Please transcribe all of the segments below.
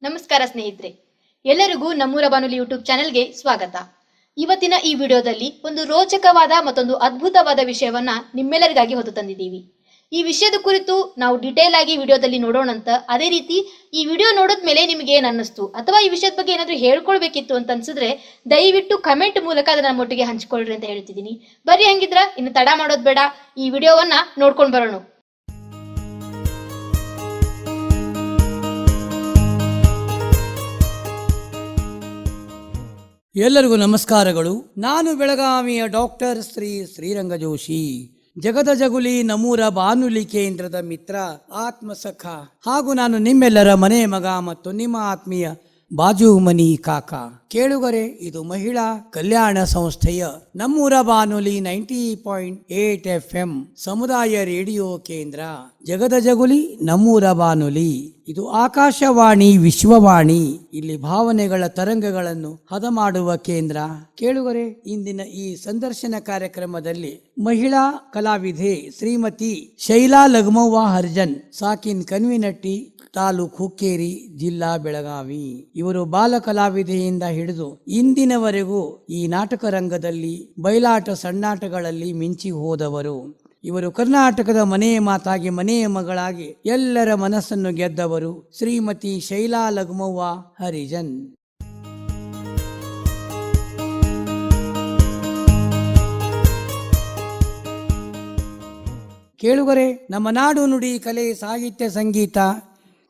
ನಮಸ್ಕಾರ ಸ್ನೇಹಿತರೆ, ಎಲ್ಲರಿಗೂ ನಮ್ಮೂರ ಬಾನುಲಿ ಯೂಟ್ಯೂಬ್ ಚಾನೆಲ್ಗೆ ಸ್ವಾಗತ. ಇವತ್ತಿನ ಈ ವಿಡಿಯೋದಲ್ಲಿ ಒಂದು ರೋಚಕವಾದ ಮತ್ತೊಂದು ಅದ್ಭುತವಾದ ವಿಷಯವನ್ನ ನಿಮ್ಮೆಲ್ಲರಿಗಾಗಿ ಹೊತ್ತು ತಂದಿದ್ದೀವಿ. ಈ ವಿಷಯದ ಕುರಿತು ನಾವು ಡಿಟೇಲ್ ಆಗಿ ವಿಡಿಯೋದಲ್ಲಿ ನೋಡೋಣಂತ. ಅದೇ ರೀತಿ ಈ ವಿಡಿಯೋ ನೋಡಿದ್ಮೇಲೆ ನಿಮಗೆ ಏನ್ ಅನ್ನಿಸ್ತು ಅಥವಾ ಈ ವಿಷಯದ ಬಗ್ಗೆ ಏನಾದ್ರೂ ಹೇಳ್ಕೊಳ್ಬೇಕಿತ್ತು ಅಂತ ಅನ್ಸಿದ್ರೆ ದಯವಿಟ್ಟು ಕಮೆಂಟ್ ಮೂಲಕ ಅದನ್ನ ನಮ್ಮೊಟ್ಟಿಗೆ ಹಂಚ್ಕೊಳ್ರಿ ಅಂತ ಹೇಳ್ತಿದ್ದೀನಿ. ಬರ್ರಿ, ಹಂಗಿದ್ರ ಇನ್ನು ತಡ ಮಾಡೋದ್ ಬೇಡ, ಈ ವಿಡಿಯೋವನ್ನ ನೋಡ್ಕೊಂಡ್ ಬರೋಣ. ಎಲ್ಲರಿಗೂ ನಮಸ್ಕಾರಗಳು. ನಾನು ಬೆಳಗಾವಿಯ ಡಾಕ್ಟರ್ ಶ್ರೀರಂಗ ಜೋಶಿ, ಜಗದ ಜಗುಲಿ ನಮ್ಮೂರ ಬಾನುಲಿ ಕೇಂದ್ರದ ಮಿತ್ರ, ಆತ್ಮಸಖ ಹಾಗೂ ನಾನು ನಿಮ್ಮೆಲ್ಲರ ಮನೆ ಮಗ ಮತ್ತು ನಿಮ್ಮ ಆತ್ಮೀಯ ಬಾಜು ಮನಿ ಕಾಕ. ಕೇಳುಗರೆ, ಇದು ಮಹಿಳಾ ಕಲ್ಯಾಣ ಸಂಸ್ಥೆಯ ನಮ್ಮೂರ ಬಾನುಲಿ 90.8 FM ಸಮುದಾಯ ರೇಡಿಯೋ ಕೇಂದ್ರ, ಜಗದ ಜಗುಲಿ ನಮ್ಮೂರ ಬಾನುಲಿ. ಇದು ಆಕಾಶವಾಣಿ ವಿಶ್ವವಾಣಿ. ಇಲ್ಲಿ ಭಾವನೆಗಳ ತರಂಗಗಳನ್ನು ಹದ ಮಾಡುವ ಕೇಂದ್ರ. ಕೇಳುಗರೆ, ಇಂದಿನ ಈ ಸಂದರ್ಶನ ಕಾರ್ಯಕ್ರಮದಲ್ಲಿ ಮಹಿಳಾ ಕಲಾವಿದೆ ಶ್ರೀಮತಿ ಶೈಲಾ ಲಗಮವ್ವ ಹರ್ಜನ್, ಸಾಕಿನ್ ಕನ್ವಿನಟ್ಟಿ, ತಾಲೂಕು ಹುಕ್ಕೇರಿ, ಜಿಲ್ಲಾ ಬೆಳಗಾವಿ. ಇವರು ಬಾಲ ಕಲಾವಿದೆಯಿಂದ ಹಿಡಿದು ಇಂದಿನವರೆಗೂ ಈ ನಾಟಕ ರಂಗದಲ್ಲಿ ಬಯಲಾಟ ಸಣ್ಣಾಟಗಳಲ್ಲಿ ಮಿಂಚಿ ಹೋದವರು. ಇವರು ಕರ್ನಾಟಕದ ಮನೆಯ ಮಾತಾಗಿ ಮನೆಯ ಮಗಳಾಗಿ ಎಲ್ಲರ ಮನಸ್ಸನ್ನು ಗೆದ್ದವರು ಶ್ರೀಮತಿ ಶೈಲಾ ಲಗಮವ್ವ ಹರಿಜನ್. ಕೇಳುಗರೆ, ನಮ್ಮ ನಾಡು ನುಡಿ ಕಲೆ ಸಾಹಿತ್ಯ ಸಂಗೀತ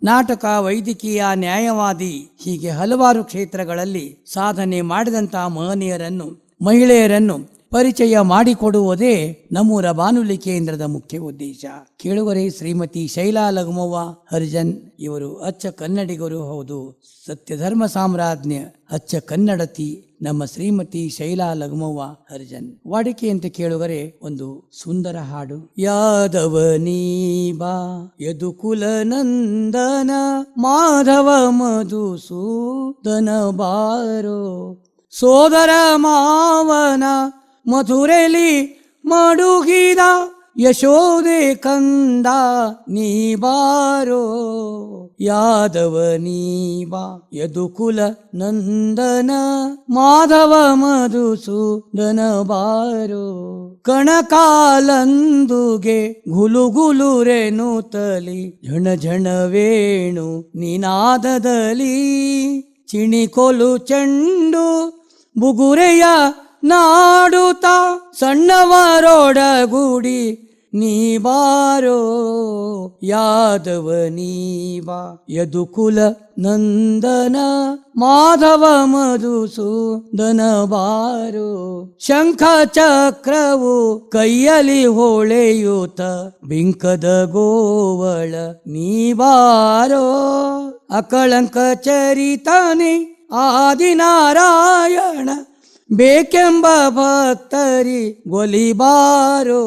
ನಾಟಕ ವೈದ್ಯಕೀಯ ನ್ಯಾಯವಾದಿ ಹೀಗೆ ಹಲವಾರು ಕ್ಷೇತ್ರಗಳಲ್ಲಿ ಸಾಧನೆ ಮಾಡಿದಂತಹ ಮಹನೀಯರನ್ನು ಮಹಿಳೆಯರನ್ನು ಪರಿಚಯ ಮಾಡಿಕೊಡುವುದೇ ನಮ್ಮೂರ ಬಾನುಲಿ ಕೇಂದ್ರದ ಮುಖ್ಯ ಉದ್ದೇಶ. ಕೇಳುವರೆ, ಶ್ರೀಮತಿ ಶೈಲಾ ಲಗಮವ್ವ ಹರಿಜನ್ ಇವರು ಅಚ್ಚ ಕನ್ನಡಿಗರು ಹೌದು. ಸತ್ಯಧರ್ಮ ಸಾಮ್ರಾಜ್ಞ ಅಚ್ಚ ಕನ್ನಡತಿ ನಮ್ಮ ಶ್ರೀಮತಿ ಶೈಲಾ ಲಗಮವ್ವ ಹರಿಜನ್. ವಾಡಿಕೆಯಂತೆ ಕೇಳುಗರೆ, ಒಂದು ಸುಂದರ ಹಾಡು. ಯಾದವ ನೀಬಾ ಯದುಕುಲ ನಂದನ ಮಾಧವ ಮಧುಸೂದನ ಬಾರೋ, ಸೋದರ ಮಾವನ ಮಧುರೆಲಿ ಮಡುಗಿದ ಯಶೋದೆ ಕಂದ ನೀ ಬಾರೋ. ಯಾದವ ನೀಬಾ ಯದುಕುಲ ನಂದನ ಮಾಧವ ಮಧುಸೂದನ ಬಾರೋ, ಕಣಕಾಲಂದುಗೆ ಗುಲುಗುಲುರೆನು ತಲಿ ಝಣ ಝಣವೇಣು ನಿನಾದದಲ್ಲಿ, ಚಿಣಿಕೊಲು ಚೆಂಡು ಬುಗುರೆಯ ನಾಡುತ್ತ ಸಣ್ಣವರೊಡಗೂಡಿ ನೀ ಬಾರೋ. ಯಾದವ ನೀಬಾ ಯದುಕುಲ ನಂದನ ಮಾಧವ ಮಧುಸೂದನ ಬಾರೋ, ಶಂಖ ಚಕ್ರವು ಕೈಯಲ್ಲಿ ಹೊಳೆಯೂತ ಬಿಂಕದ ಗೋವಳ ನೀ ಬಾರೋ, ಅಕಳಂಕ ಚರಿತಾನೆ ಆದಿನಾರಾಯಣ ಬೇಕೆಂಬ ಭಕ್ತರಿ ಗೊಲಿಬಾರೋ.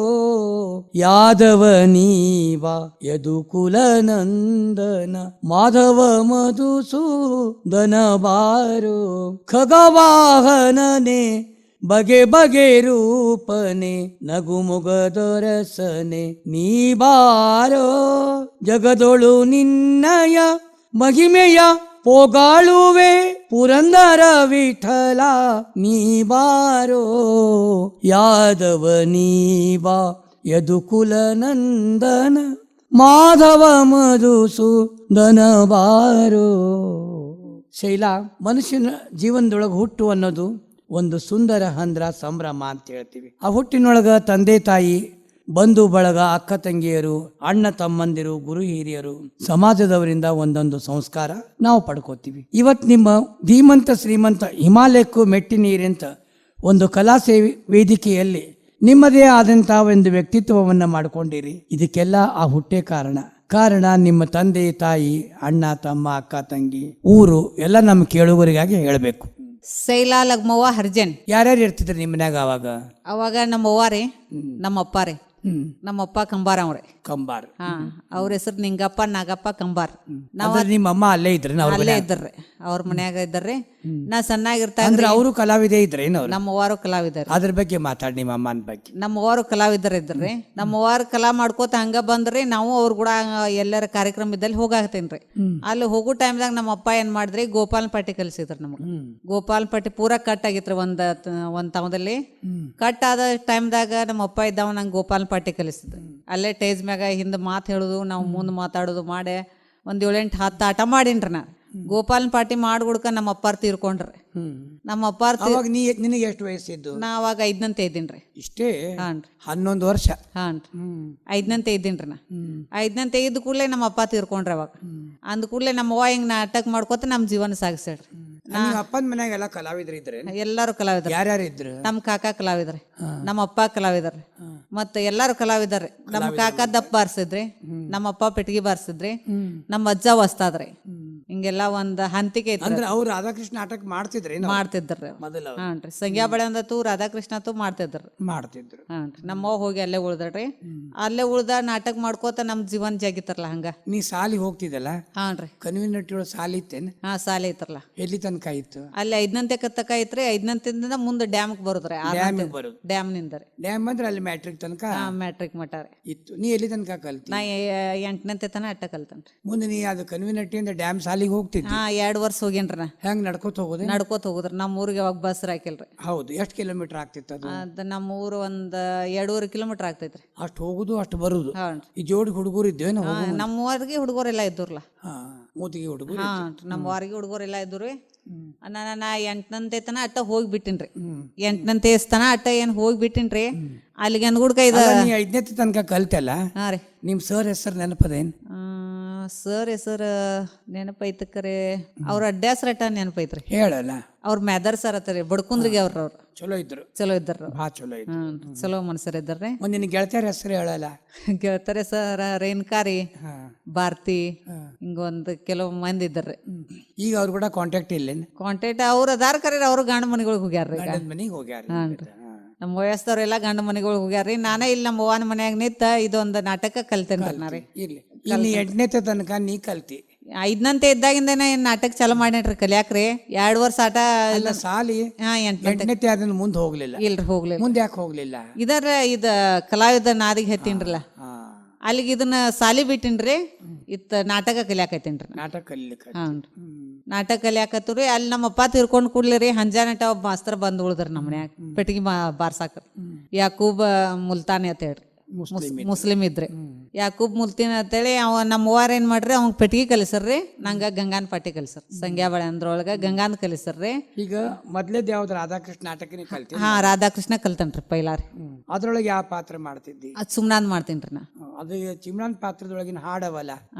ಯಾದವ ನೀಬಾ ಯದುಕುಲ ನಂದನ ಮಾಧವ ಮಧುಸೂದನ ಬಾರೋ, ಖಗವಾಹನನೆ ಬಗೆ ಬಗೆ ರೂಪನೆ ನಗುಮುಗದೊರಸನೆ ನೀ ಬಾರೋ, ಜಗದೊಳು ನಿನ್ನಯ ಮಹಿಮೆಯ ಪೋಗಾಳುವೆ ಪುರಂದರ ವಿಠಲ ನೀ ಬಾರೋ. ಯಾದವ ನೀಬಾ ಯದುಕುಲ ನಂದನ ಮಾಧವ ಮಧುಸೂದನ ಬಾರೋ. ಶೈಲಾ, ಮನುಷ್ಯನ ಜೀವನದೊಳಗೆ ಹುಟ್ಟು ಅನ್ನೋದು ಒಂದು ಸುಂದರ ಹಂದ್ರ ಸಂಭ್ರಮ ಅಂತ ಹೇಳ್ತೀವಿ. ಆ ಹುಟ್ಟಿನೊಳಗ ತಂದೆ ತಾಯಿ, ಬಂಧು ಬಳಗ, ಅಕ್ಕ ತಂಗಿಯರು, ಅಣ್ಣ ತಮ್ಮಂದಿರು, ಗುರು ಹಿರಿಯರು, ಸಮಾಜದವರಿಂದ ಒಂದೊಂದು ಸಂಸ್ಕಾರ ನಾವು ಪಡ್ಕೋತೀವಿ. ಇವತ್ತು ನಿಮ್ಮ ಧೀಮಂತ ಶ್ರೀಮಂತ ಹಿಮಾಲಯಕ್ಕೂ ಮೆಟ್ಟಿ ನೀರಿಂತ ಒಂದು ಕಲಾ ವೇದಿಕೆಯಲ್ಲಿ ನಿಮ್ಮದೇ ಆದಂತಹ ಒಂದು ವ್ಯಕ್ತಿತ್ವವನ್ನು ಮಾಡ್ಕೊಂಡಿರಿ. ಇದಕ್ಕೆಲ್ಲ ಆ ಹುಟ್ಟೆ ಕಾರಣ ನಿಮ್ಮ ತಂದೆ ತಾಯಿ, ಅಣ್ಣ ತಮ್ಮ, ಅಕ್ಕ ತಂಗಿ, ಊರು ಎಲ್ಲ ನಮ್ಮ ಕೇಳುಗರಿಗಾಗಿ ಹೇಳಬೇಕು. ಶೈಲಾ ಲಗಮವ್ವ ಹರ್ಜನ್. ಯಾರ್ಯಾರು ಇರ್ತಿದ್ರಿ ನಿಮ್ಮ ಮನ್ಯಾಗ ಅವಾಗ? ನಮ್ಮ ಅವ್ವಾರೇ, ನಮ್ಮ ಅಪ್ಪಾರೇ. ನಮ್ಮಪ್ಪ ಕಂಬಾರ ಅವ್ರೆ. ಕಂಬಾರ್. ಅವ್ರ ಹೆಸರು ನಿಂಗಪ್ಪ ನಾಗಪ್ಪ ಕಂಬಾರ್. ನಿಮ್ಮ ಅಮ್ಮ ಅಲ್ಲೇ ಇದ್ರಿ? ಅಲ್ಲೇ ಇದ್ರಿ. ಅವ್ರ ಮನ್ಯಾಗ ಇದ್ದಾರ್ರಿ. ನಾ ಸಣ್ಣಾಗಿರ್ತಾ ಅಂದ್ರೆ ಅವರು ಕಲಾವಿದೆ ಇದ್ರೇನು ಅವ್ರು? ನಮ್ಮ ಅವ್ವಾರು ಕಲಾವಿದಾರ. ಅದ್ರ ಬಗ್ಗೆ ಮಾತಾಡಿ, ನಿಮ್ಮ ಅಮ್ಮನ ಬಗ್ಗೆ. ನಮ್ಮ ಅವ್ವಾರು ಕಲಾವಿದರ ಇದ್ರಿ. ನಮ್ಮ ಅವ್ವಾರು ಕಲಾ ಮಾಡ್ಕೋತ ಹಂಗ ಬಂದ್ರಿ. ನಾವು ಅವ್ರ ಕೂಡ ಎಲ್ಲರ ಕಾರ್ಯಕ್ರಮ ಇದ್ದಲ್ಲಿ ಹೋಗಾಕತ್ತೇನ್ರಿ. ಅಲ್ಲಿ ಹೋಗೋ ಟೈಮ್ದಾಗ ನಮ್ಮ ಅಪ್ಪ ಏನ್ ಮಾಡಿದ್ರಿ, ಗೋಪಾಲ್ ಪಾಟಿ ಕಲಿಸಿದ್ರು ನಮಗ. ಗೋಪಾಲ್ ಪಾಟಿ ಪೂರಾ ಕಟ್ ಆಗಿತ್ರಿ ಒಂದ್ ತಾವದಲ್ಲಿ. ಕಟ್ ಆದ ಟೈಮ್ದಾಗ ನಮ್ಮ ಅಪ್ಪ ಇದ್ದಾವ ನಂಗೆ ಗೋಪಾಲ್ ಪಾಟಿ ಕಲಿಸಿದ್ರು. ಅಲ್ಲೇ ಟೇಜ್ ಮ್ಯಾಗ ಹಿಂದ್ ಮಾತು ಹೇಳುದು, ನಾವು ಮುಂದ್ ಮಾತಾಡೋದು ಮಾಡಿ ಒಂದ್ 7-8-10 ಆಟ ಮಾಡೀನ್ರಿ ನಾ. ಗೋಪಾಲ್ ಪಾಟಿ ಮಾಡ್ಗುಡ್ಕ ನಮ್ಮ ಅಪ್ಪಾರ್ ತೀರ್ಕೊಂಡ್ರಿ. ನಮ್ಮ ಅಪ್ಪಾರ್ ನಿನಗೆ ಎಷ್ಟು ವಯಸ್ಸಿದ್ದು? ನಾ ಅವಾಗ 5ನಂತೆ ಇದ್ದೀನ್ರಿ. ಇಷ್ಟೇ? ಹಾನ್ರಿ. 11 ವರ್ಷ. ಹಾನ್ರಿ. 5ನಂತೆ ಇದ್ದೀನ್ರಿ ನಾ. 5ನಂತೆ ಇದ್ದ ಕೂಡಲೇ ನಮ್ಮ ಅಪ್ಪ ತೀರ್ಕೊಂಡ್ರಿ. ಅವಾಗ ಅಂದ ಕೂಡಲೇ ನಮ್ಮ ಅವ್ವ ಹಿಂಗ್ ನಾಟಕ ಮಾಡ್ಕೋತ ನಮ್ಮ ಜೀವನ ಸಾಗಿಸ್ಯಾಡ್ರಿ. ನಿಮ್ಮ ಅಪ್ಪನ ಮನ್ಯಾಗ ಎಲ್ಲ ಕಲಾವಿದ್ರು ಇದ್ರೆ? ಎಲ್ಲಾರು ಕಲಾವಿದ್ರಿ. ಯಾರ್ಯಾರು ಇದ್ರು? ನಮ್ಮ ಕಾಕ ಕಲಾವಿದ್ರಿ, ನಮ್ಮ ಅಪ್ಪ ಕಲಾವಿದ್ರಿ, ಮತ್ತೆ ಎಲ್ಲಾರು ಕಲಾವಿದ್ರಿ. ನಮ್ಮ ಕಾಕ ದಪ್ಪ ಬಾರ್ಸಿದ್ರಿ, ನಮ್ಮ ಅಪ್ಪ ಪೆಟ್ಟಿಗೆ ಬಾರ್ಸಿದ್ರಿ, ನಮ್ಮ ಅಜ್ಜ ವಸ್ತಾದ್ರಿ. ಹಿಂಗೆಲ್ಲ ಒಂದ್ ಹಂತಿಗೆ ಅಂದ್ರೆ ಅವ್ರು ರಾಧಾಕೃಷ್ಣ ನಾಟಕ ಮಾಡ್ತಿದ್ರಿ? ಮಾಡ್ತಿದ್ರಿ ಮೊದಲು. ಹಾನ್ರಿ. ಸಂಗ್ಯಾ ಬಳೆ ಅಂದತು ರಾಧಾಕೃಷ್ಣ ಮಾಡ್ತಿದ್ರಿ. ಮಾಡ್ತಿದ್ರು. ಹಾನ್ರಿ. ನಮ್ಮವ್ವ ಹೋಗಿ ಅಲ್ಲೇ ಉಳ್ದಡ್ರಿ. ಅಲ್ಲೇ ಉಳ್ದ ನಾಟಕ ಮಾಡ್ಕೋತ ನಮ್ ಜೀವನ ಜಾಗಿತ್ತಾರಲ್ಲ ಹಂಗ. ನೀ ಸಾಲಿ ಹೋಗ್ತಿದ್ದಲ್ಲ? ಹಾನ್ರಿ. ಕನ್ವಿನಟ್ಟಿ ಸಾಲಿ ಇತ್ತೇನು? ಹಾ, ಸಾಲಿ ಐತ್ರಲ್ಲ. ಎಲ್ಲಿ ತನಕ ಇತ್ತು? ಅಲ್ಲಿ 5ನಂತೆ ತಕ ಐತ್ರಿ. 5ನಂತಿಂದ ಮುಂದೆ ಡ್ಯಾಮ್ಗೆ ಬರುದ್ರಿ. ಡ್ಯಾಮಿಗೆ ಬರೋದು? ಡ್ಯಾಮ್ ನಿಂದ ರೀ. ಡ್ಯಾಮ್ ಅಂದ್ರೆ ಅಲ್ಲಿ ಮ್ಯಾಟ್ರಿಕ್ ತನಕ? ಮ್ಯಾಟ್ರಿಕ್ ಮಟ್ಟ ರೀ ಇತ್ತು. ನೀ ಎಲ್ಲಿ ತನಕ ಕಲ್ತಿ? ನಾ 8ನಂತೆ ತನ ಅಟ್ಟ ಕಲ್ತನ್ರಿ. ಮುಂದೆ ನೀ ಅದು ಕನ್ವಿನಟ್ಟಿಯಿಂದ ಡ್ಯಾಮ್ ಸಾಲಿಗೆ ಹೋಗ್ತಿದ್ದಿ? 2 ವರ್ಷ ಹೋಗೇನ್ರಿ ನಾ. ಹೆಂಗ್ ನಡ್ಕೋತ ಹೋಗೋದು? ನಡ್ಕೋತ ಹೋಗುದ್ರಿ. ನಮ್ಮ ಊರಿಗೆ ಯಾವಾಗ ಬಸ್ ಹಾಕಿಲ್ರಿ. ಹೌದು. ಎಷ್ಟು ಕಿಲೋಮೀಟರ್ ಆಗ್ತಿತ್ತು ಅದು? ಅದ ನಮ್ಮ ಊರು ಒಂದ್ 2.5 ಕಿಲೋಮೀಟರ್ ಆಗ್ತೈತ್ರಿ. ಅಷ್ಟು ಹೋಗುದು ಅಷ್ಟು ಬರುದು? ಹಾನ್ರಿ. ಈ ಜೋಡಿ ಹುಡುಗರು ಇದ್ದೇನು? ನಮ್ಮ ಊರಿಗೆ ಹುಡುಗರೆಲ್ಲ ಇದ್ದುರ್ಲ. ಮೂತಿಗೆ ಹುಡುಗರು? ಹಾ, ನಮ್ಮ ಊರಿಗೆ ಹುಡುಗರೆಲ್ಲ ಇದ್ದುರಿ. ನಾ 8ನಂತೆ ತನ ಅಟ್ಟ ಹೋಗ್ಬಿಟ್ಟಿನ್ರಿ. 8ನಂತೆ ತನ ಅಟ್ಟ ಏನ್ ಹೋಗ್ಬಿಟ್ಟಿನ್ರಿ. ಅಲ್ಲಿಗೆ ಅನ್ಗುಡ್ಕ ಇದ 5ನೇ ತನಕ ಕಲ್ತಲ್ಲ? ಹಾ ರೀ. ನಿಮ್ ಸರ್ ಹೆಸರು ನೆನಪದೇನ್? ಸರ್ ಹೆಸರು ನೆನಪೈತಕ್ರೆ ಅವ್ರ ಅಡ್ಡಾಸ್ರ ಅಟ್ಟ ನೆನಪೈತ್ರಿ. ಹೇಳಲ್ಲ. ಅವ್ರ ಮ್ಯಾದರ್ ಸರ್ ಅತ್ತರಿ, ಬಡ್ಕುಂದ್ರಿಗೆ ಅವ್ರ ಚಲೋ ಇದ್ರು? ಚಲೋ ಇದ್ದಾರ. ಭಾಳ ಚಲೋ ಇದ್ರು. ಚಲೋ ಮನುಷ್ಯರ್ ಇದ್ದಾರ್ರಿ. ನಿನ್ನ ಗೆಳತಿಯರ ಹೆಸರು ಹೇಳಲ್ಲ? ಗೆಳತಾರೆ ಸರ್ ರೇಣುಕಾರಿ, ಭಾರತಿ, ಹಿಂಗೊಂದು ಕೆಲವು ಮಂದಿ ಇದ್ದಾರ್ರಿ. ಈಗ ಅವ್ರು ಕೂಡ ಕಾಂಟ್ಯಾಕ್ಟ್ ಇಲ್ಲೇನು? ಕಾಂಟ್ಯಾಕ್ಟ್ ಅವ್ರ ಅದಾರ ಕರೀರಿ. ಅವ್ರು ಗಂಡ ಮನೆಗಳಿಗೆ ಹೋಗ್ಯಾರ್ರಿ. ಮನೆಗೆ ಹೋಗ್ಯಾರ? ನಮ್ಮ ವಯಸ್ಸದವ್ರೆಲ್ಲ ಗಂಡ ಮನೆಗಳಿಗೆ ಹೋಗ್ಯಾರ್ರಿ. ನಾನೇ ಇಲ್ಲಿ ನಮ್ಮ ಅವ್ವನ ಮನ್ಯಾಗ ನಿಂತ ಇದೊಂದು ನಾಟಕ ಕಲ್ತೇನ್ರಿ ನಾ ರೀ. ಇರ್ಲಿ. ಇಲ್ಲಿ 8ನೇ ತನಕ ನೀ ಕಲ್ತಿ? 5ನಂತೆ ಇದ್ದಾಗಿಂದನೇ ನಾಟಕ ಚಾಲು ಮಾಡ್ಯಾನ್ರಿ ಕಲಿಯಾಕ್ರಿ. 2 ವರ್ಷ ಆಟ ಇಲ್ಲ ಸಾಲಿ? 8ನೇ ಅದನ್ನ ಮುಂದೆ ಹೋಗ್ಲಿಲ್ಲ? ಇಲ್ರಿ, ಹೋಗ್ಲಿಲ್ಲ. ಮುಂದೆ ಯಾಕೆ ಹೋಗ್ಲಿಲ್ಲ? ಇದ ಕಲಾವಿದ ನಾದಿಗೆ ಹತ್ತಿನ್ರಲ್ಲ, ಅಲ್ಲಿಗೆ ಇದನ್ನ ಸಾಲಿ ಬಿಟ್ಟಿನ್ರಿ. ನಾಟಕ ಕಲಿಯಾಕೈತೇನ್ರಿ. ನಾಟಕ ಕಲಿಲಿಕ್ಕೆ? ಹಾನ್ರಿ. ನಾಟಕ ಕಲಿಯಾಕತ್ರಿ. ಅಲ್ಲಿ ನಮ್ಮ ಅಪ್ಪ ತೀರ್ಕೊಂಡ್ ಕೂಡ್ಲಿರಿ ಹಂಜಾನಟ ಒಬ್ಬ ಮಾಸ್ತರ್ ಬಂದ್ ಉಳ್ದ್ರಿ ನಮ್ಮ ಮನ್ಯಾಗ ಪೆಟ್ಟಿಗೆ ಬಾರ್ಸಾಕ್ರಿ. ಯಾಕೂಬ್ ಮುಲ್ತಾನಿ ಅಂತ ಹೇಳ್ರಿ, ಮುಸ್ಲಿಮ್ ಇದ್ರಿ. ಯಾಕೂಬ್ ಮುಲ್ತಿನ್ ಅಂತೇಳಿ ಅವ ನಮ್ಮ ಅವ್ವಾರ ಏನ್ ಮಾಡ್ರಿ, ಅವ್ನ ಪೆಟ್ಟಿಗೆ ಕಲಿಸರ್ರಿ. ನಂಗ ಗಂಗಾನ್ ಪಾಟಿ ಕಲಿಸರ್. ಸಂಗ್ಯಾ ಬಳೆ ಅಂದ್ರೊಳಗ ಗಂಗಾನ್ ಕಲಿಸರ್ರಿ. ಈಗ ಮೊದ್ಲೇದ್ ಯಾವ್ದು ರಾಧಾಕೃಷ್ಣ ನಾಟಕನೇ ಕಲ್ತಿ? ಹಾ, ರಾಧಾಕೃಷ್ಣ ಕಲ್ತನ್ರಿ ಪೈಲಾರಿ. ಅದ್ರೊಳಗೆ ಯಾವ ಪಾತ್ರ ಮಾಡ್ತಿದ್ದಿ? ಅದ್ ಸುಮ್ನಾದ್ ಮಾಡ್ತೀನ್ರಿ ನಾ. ಅದು ಚಿಮ್ನಾನ್ ಪಾತ್ರದೊಳಗಿನ ಹಾಡವಲ್ಲ?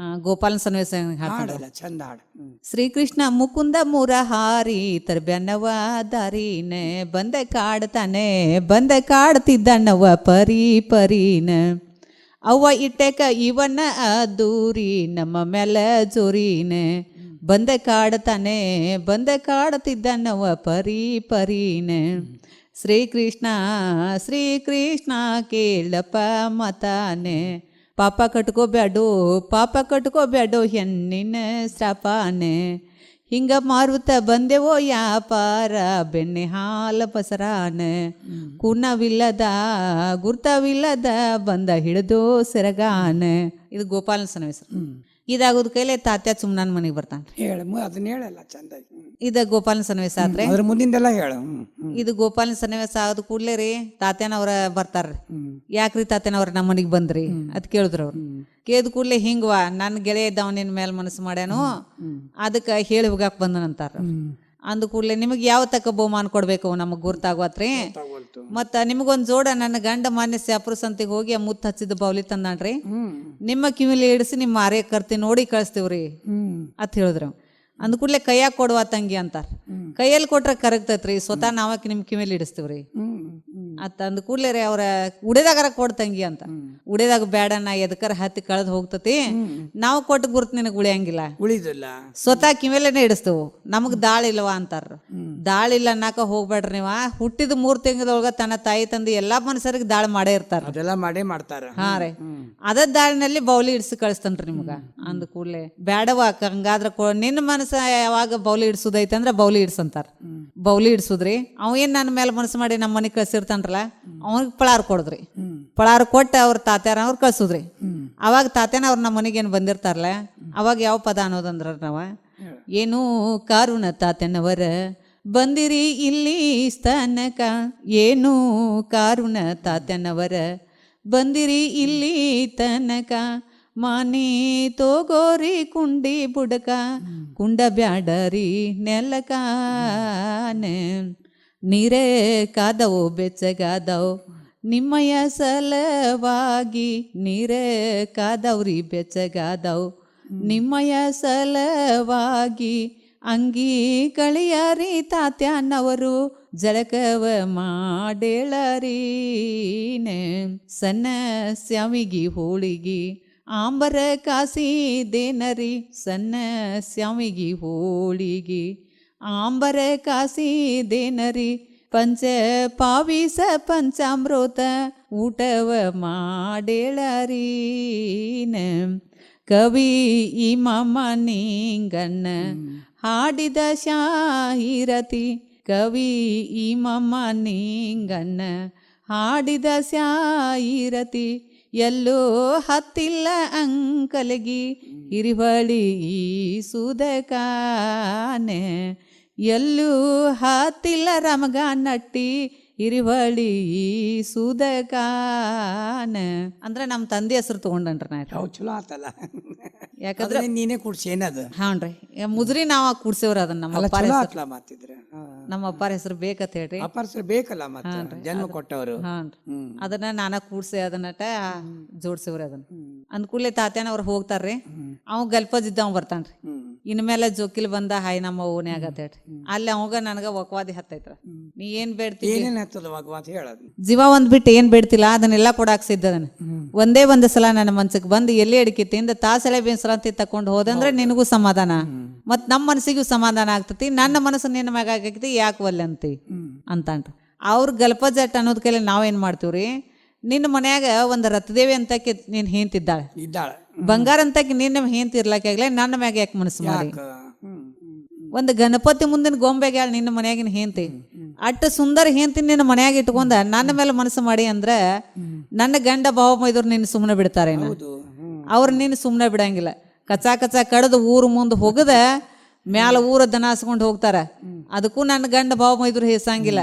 ಗೋಪಾಲನ್ ಸನ್ನಿವೇಶ ಹಾಡಲ್ಲ, ಚಂದ ಹಾಡು. ಶ್ರೀಕೃಷ್ಣ ಮುಕುಂದ ಮುರಹಾರಿ ತರ್ಬ್ಯಾನವ ದಾರಿನ ಬಂದ ಕಾಡ್ತಾನೆ, ಬಂದ ಕಾಡ್ತಿದ್ದನವ ಪರಿ ಪರೀನ. ಅವ್ವ ಇಟ್ಟೆಕ ಇವನ ದೂರಿ ನಮ್ಮ ಮೇಲೆ ಜೋರಿನ ಬಂದ ಕಾಡ್ತಾನೆ, ಬಂದ ಕಾಡ್ತಿದ್ದನವ ಪರಿ ಪರೀನ. ಶ್ರೀಕೃಷ್ಣ ಶ್ರೀಕೃಷ್ಣ ಕೇಳಪ್ಪ ಮತಾನೆ, ಪಾಪ ಕಟ್ಕೋಬ್ಯಾಡೋ ಪಾಪ ಕಟ್ಕೋಬ್ಯಾಡೋ ಹೆಣ್ಣಿನ ಶ್ರಾಪಾನೆ. ಹಿಂಗ ಮಾರುತ್ತ ಬಂದೆವೋ ಯಾಪಾರ ಬೆಣ್ಣೆ ಹಾಲ ಪಸರಾನ. ಕುಣವಿಲ್ಲದ ಗುರ್ತವಿಲ್ಲದ ಬಂದ ಹಿಡಿದೋ ಸೆರಗಾನ. ಇದು ಗೋಪಾಲನ ಸನ್ನಿವೇಶ. ಇದಾಗೋದ್ ಕೈಲೆ ತಾತ್ಯ ಸುಮ್ನಾನ್ ಮನೆಗೆ ಬರ್ತಾನ. ಅದನ್ನ ಹೇಳಲ್ಲ ಚಂದ. ಇದ ಗೋಪಾಲನ ಸನ್ನಿವೇಶ ಆದ್ರೆ ಅದ್ರ ಮುಂದಿಂದೆಲ್ಲ ಹೇಳ. ಇದು ಗೋಪಾಲನ ಸನ್ನಿವೇಶ ಆದ ಕೂಡ್ಲೆ ರೀ ತಾತ್ಯಾನವ್ರ ಬರ್ತಾರ್ರಿ. ಯಾಕ್ರಿ ತಾತ್ಯಾನವ್ರ ನಮ್ಮ ಮನಿಗ್ ಬಂದ್ರಿ ಅದ್ ಕೇಳಿದ್ರು ಅವ್ರು. ಕೇಳಿದ ಕೂಡ್ಲೆ ಹಿಂಗವಾ ನನ್ನ ಗೆಳೆಯ ಇದ್ದವ ನಿನ್ ಮೇಲೆ ಮನಸ್ಸು ಮಾಡ್ಯಾನು, ಅದಕ್ಕೆ ಹೇಳಿ ಹೋಗಾಕ್ ಬಂದನಂತಾರ. ಅಂದ ಕೂಡ್ಲೆ ನಿಮಗೆ ಯಾವ ತಕ್ಕ ಬಹುಮಾನ ಕೊಡ್ಬೇಕು ನಮಗ್ ಗುರ್ತಾಗ್ವತ್ರಿ. ಮತ್ತ ನಿಮಗೊಂದ್ ಜೋಡ ನನ್ನ ಗಂಡ ಮಾನ್ಯ ಸ್ಯಾಪುರ ಸಂತಿಗೆ ಹೋಗಿ ಆ ಮುತ್ತು ಹಚ್ಚಿದ ಬೌಲಿ ತಂದಾನ್ರಿ. ನಿಮ್ಮ ಕಿವಿಲಿ ಇಡಿಸಿ ನಿಮ್ಮ ಮಾರೇ ಕರ್ತಿ ನೋಡಿ ಕಳಿಸ್ತೀವ್ರಿ ಅಂತ ಹೇಳಿದ್ರು. ಅಂದ ಕೂಡ್ಲೆ ಕೈಯಾಗ ಕೊಡುವ ತಂಗಿ ಅಂತಾರ. ಕೈಯಲ್ಲಿ ಕೊಟ್ರೆ ಕರಗ್ತೈತ್ರಿ, ಸ್ವತಃ ನಾವಕ್ಕೆ ನಿಮ್ ಕಿವಿಲಿ ಇಡಿಸ್ತೀವ್ರಿ ಅತ್ತ ಅಂದ ಕೂಡ್ಲೆ ರೀ ಅವ್ರ ಉಡಿದಾಗರ ಕೊಡ್ ತಂಗಿ ಅಂತ. ಉಳಿದಾಗ ಬೇಡ ನಾ ಎದಕರ ಹತ್ತಿ ಕಳೆದು ಹೋಗ್ತತಿ ನಾವು ಕೊಟ್ಟು ಗುರುತು ನಿನಗೆ ಉಳಿಯಂಗಿಲ್ಲ, ಉಳಿದಿಲ್ಲ. ಸ್ವತಃ ಕಿಮೇಲೆನೆ ಇಡಿಸ್ತೇವು. ನಮಗ್ ದಾಳಿಲ್ವಾ ಅಂತಾರ. ದಾಳಿಲ್ಲ ಅನ್ನಕ ಹೋಗ್ಬೇಡ್ರಿ ನೀವ. ಹುಟ್ಟಿದ 3 ತಿಂಗಳೊಳಗ ತನ್ನ ತಾಯಿ ತಂದೆ ಎಲ್ಲಾ ಮನುಷ್ಯರಿಗೆ ದಾಳಿ ಮಾಡೇ ಇರ್ತಾರ. ಅದೆಲ್ಲ ಮಾಡೇ ಮಾಡ್ತಾರ. ಹಾ ರೀ, ಅದ ದಾಳಿನಲ್ಲಿ ಬೌಲಿ ಇಡ್ಸಿ ಕಳಿಸ್ತನ್ರಿ ನಿಮ್ಗ. ಅಂದ ಕೂಡ್ಲೆ ಬ್ಯಾಡವಾ ಹಂಗಾದ್ರ ನಿನ್ನ ಮನಸ್ಸ ಯಾವಾಗ ಬೌಲಿ ಇಡ್ಸುದೈತೆ ಅಂದ್ರ ಬೌಲಿ ಇಡ್ಸಂತಾರ. ಬೌಲಿ ಇಡ್ಸುದ್ರಿ, ಅವ ಏನ್ ನನ್ನ ಮೇಲೆ ಮನಸ್ಸು ಮಾಡಿ ನಮ್ಮ ಮನೆಗ್ ಕಳ್ಸಿರ್ತಾನ್ರಲ್ಲ ಅವನಿಗೆ ಪಳಾರ್ ಕೊಡದ್ರಿ. ಪಳಾರ್ ಕೊಟ್ಟ ಅವ್ರ ತಾತ್ಯಾರ ಅವ್ರು ಕಳ್ಸುದ್ರಿ. ಅವಾಗ ತಾತ್ಯಾನ ಅವ್ರ ನಮ್ಮ ಮನೆಗೇನು ಬಂದಿರ್ತಾರಲ್ಲ ಅವಾಗ ಯಾವ ಪದ ಅನ್ನೋದಂದ್ರ ನಾವ ಏನು ಕಾರುಣ ತಾತ್ಯನವರ ಬಂದಿರಿ ಇಲ್ಲಿ ಸ್ಥಾನಕ, ಏನು ಕಾರುಣ ತಾತ್ಯನವರ ಬಂದಿರಿ ಇಲ್ಲಿ ತನಕ, ಮಾನಿ ತೋಗೋರಿ ಕುಂಡಿ ಬುಡಕ, ಕುಂಡ ಬ್ಯಾಡರಿ ನೆಲಕ, ನೀರೇ ಕಾದವು ಬೆಚ್ಚಗಾದವು ನಿಮ್ಮಯ ಸಲವಾಗಿ, ನೀರೇ ಕಾದವ್ರಿ ಬೆಚ್ಚಗಾದವು ನಿಮ್ಮಯ ಸಲವಾಗಿ, ಅಂಗಿ ಕಳಿಯಾರಿ ತಾತ್ಯಾನವರು ಜಳಕವ ಮಾಡೇಳರೀನೆ, ಸಣ್ಣ ಸ್ಯಾಮಿಗಿ ಹೋಳಿಗಿ ಆಂಬರ ಕಾಸಿದೇನರಿ, ಸಣ್ಣ ಸ್ಯಾಮಿಗಿ ಹೋಳಿಗಿ ಆಂಬರ ಕಾಸಿದೇನರಿ, ಪಂಚ ಪಾವಿಸ ಪಂಚಾಮೃತ ಊಟವ ಮಾಡೇಳರೀನ, ಕವಿ ಇಮಾಮ ನಿಂಗಣ್ಣ ಹಾಡಿದ ಶಾಹಿರತಿ, ಕವಿ ಇಮಾಮ ನಿಂಗಣ್ಣ ಹಾಡಿದ ಶಾಹಿರತಿ, ಎಲ್ಲೋ ಹತ್ತಿಲ್ಲ ಅಂಕಲಗಿ ಹಿರಿವಳಿ ಸುದಕಾನೆ, ಎಲ್ಲೂ ಹತ್ತಿಲ್ಲ ರಮಗ ನಟ್ಟಿ ಹಿರಿವಳಿ ಸುದಕಾನ ಅಂದ್ರೆ ನಮ್ಮ ತಂದೆ ಹೆಸರು ತಗೊಂಡನ್ರಿ ನಾ. ಚಲೋ ಆತಲ್ಲ, ಯಾಕಂದ್ರೆ ನೀನೇ ಕೂಡ್ಸಿ ಏನದು. ಹಾನ್ರಿ, ಮುದ್ರಿ ನಾವ್ ಕೂಡ್ಸೇವ್ರ ಅದನ್ನ. ನಮ್ಮ ಅಪ್ಪಾರ ಹೆಸರು, ಮಾತಿದ್ರೆ ನಮ್ಮ ಅಪ್ಪಾರ ಹೆಸರು ಬೇಕಂತ ಹೇಳ್ರಿ. ಅಪರ್ಸರು ಬೇಕಲ್ಲ ಮತ್ತೆ ಜನ್ಮ ಕೊಟ್ಟವರು. ಹಾನ್ರಿ, ಅದನ್ನ ನಾನ ಕೂಡ್ಸೆ ಅದನ್ನಟ ಜೋಡ್ಸೇವ್ರಿ ಅದನ್ನ. ಅಂದ್ಕೂಡ್ಲೆ ತಾತ್ಯಾನ ಅವ್ರು ಹೋಗ್ತಾರ್ರಿ, ಅವ್ ಗಲ್ಪಜಿದ್ದ ಅವ್ ಬರ್ತಾನ್ರಿ. ಇನ್ಮೇಲೆ ಜೋಕಿಲ್ ಬಂದ ಹಾಯ್ ನಮ್ಮ ಓನ್ಯಾಗ ಅಂತ ಹೇಳ್ರಿ. ಅಲ್ಲಿ ಅವಾಗ ನನಗ ವಕವಾದಿ ಹತ್ತೈತ್ರ. ನೀ ಏನ್ ಬೇಡ್ತಿ, ಜೀವ ಒಂದ್ ಬಿಟ್ಟು ಏನ್ ಬೇಡ್ತಿಲ್ಲ ಅದನ್ನೆಲ್ಲಾ ಕೊಡಾಕ್ ಸಿದ್ಧದನ. ಒಂದೇ ಒಂದ್ ಸಲ ನನ್ನ ಮನ್ಸಕ್ ಬಂದು ಎಲ್ಲಿ ಅಡಿಕೆ ತಿಂದ ತಾಸೆಳೆ ಬೇಸರಂತಿ ತಕೊಂಡು ಹೋದಂದ್ರೆ ನಿನಗೂ ಸಮಾಧಾನ, ಮತ್ ನಮ್ಮ ಮನಸ್ಸಿಗೂ ಸಮಾಧಾನ ಆಗ್ತತಿ. ನನ್ನ ಮನಸ್ಸು ನಿನ್ನ ಮ್ಯಾಗ ಆಗೈತಿ, ಯಾಕೆ ಒಲ್ಲೆ ಅಂತಿ ಅಂತಂಡ್ರಿ. ಅವ್ರ ಗಲ್ಪಜಟ್ ಅನ್ನೋದ್ ಕೈಲಿ ನಾವೇನ್ ಮಾಡ್ತೀವ್ರಿ, ನಿನ್ನ ಮನ್ಯಾಗ ಒಂದ್ ರಥದೇವಿ ಅಂತಕ್ಕೆ ನೀನ್ ಹೇಂತಿದ್ದಾಳೆ, ಬಂಗಾರ ಅಂತಕ್ಕೆ ನಿನ್ನ ಹೇಂತಿರ್ಲಾಕಾಗ್ಲೇ ನನ್ನ ಮ್ಯಾಗ ಯಾಕೆ ಮನಸ್ಸು ಮಾಡಿ. ಒಂದು ಗಣಪತಿ ಮುಂದಿನ ಗೊಂಬೆಗೆ ನಿನ್ನ ಮನ್ಯಾಗಿನ ಹೇಂತಿ ಅಟ್ಟು ಸುಂದರ ಹೇಂತಿ ನಿನ್ನ ಮನ್ಯಾಗ ಇಟ್ಕೊಂಡ ನನ್ನ ಮೇಲೆ ಮನಸ್ಸು ಮಾಡಿ ಅಂದ್ರ ನನ್ನ ಗಂಡ ಭಾವ ಮೈದೂರು ನಿನ್ನ ಸುಮ್ಮನೆ ಬಿಡ್ತಾರೆ. ಅವ್ರು ನಿನ್ನ ಸುಮ್ಮನೆ ಬಿಡಂಗಿಲ್ಲ. ಕಚಾ ಕಚಾ ಕಡ್ದು ಊರು ಮುಂದೆ ಹೋಗದ ಮ್ಯಾಲ ಊರ ದನಾಸ್ಕೊಂಡು ಹೋಗ್ತಾರ. ಅದಕ್ಕೂ ನನ್ನ ಗಂಡ ಭಾವ ಮೈದೂರು ಹೇಸಂಗಿಲ್ಲ.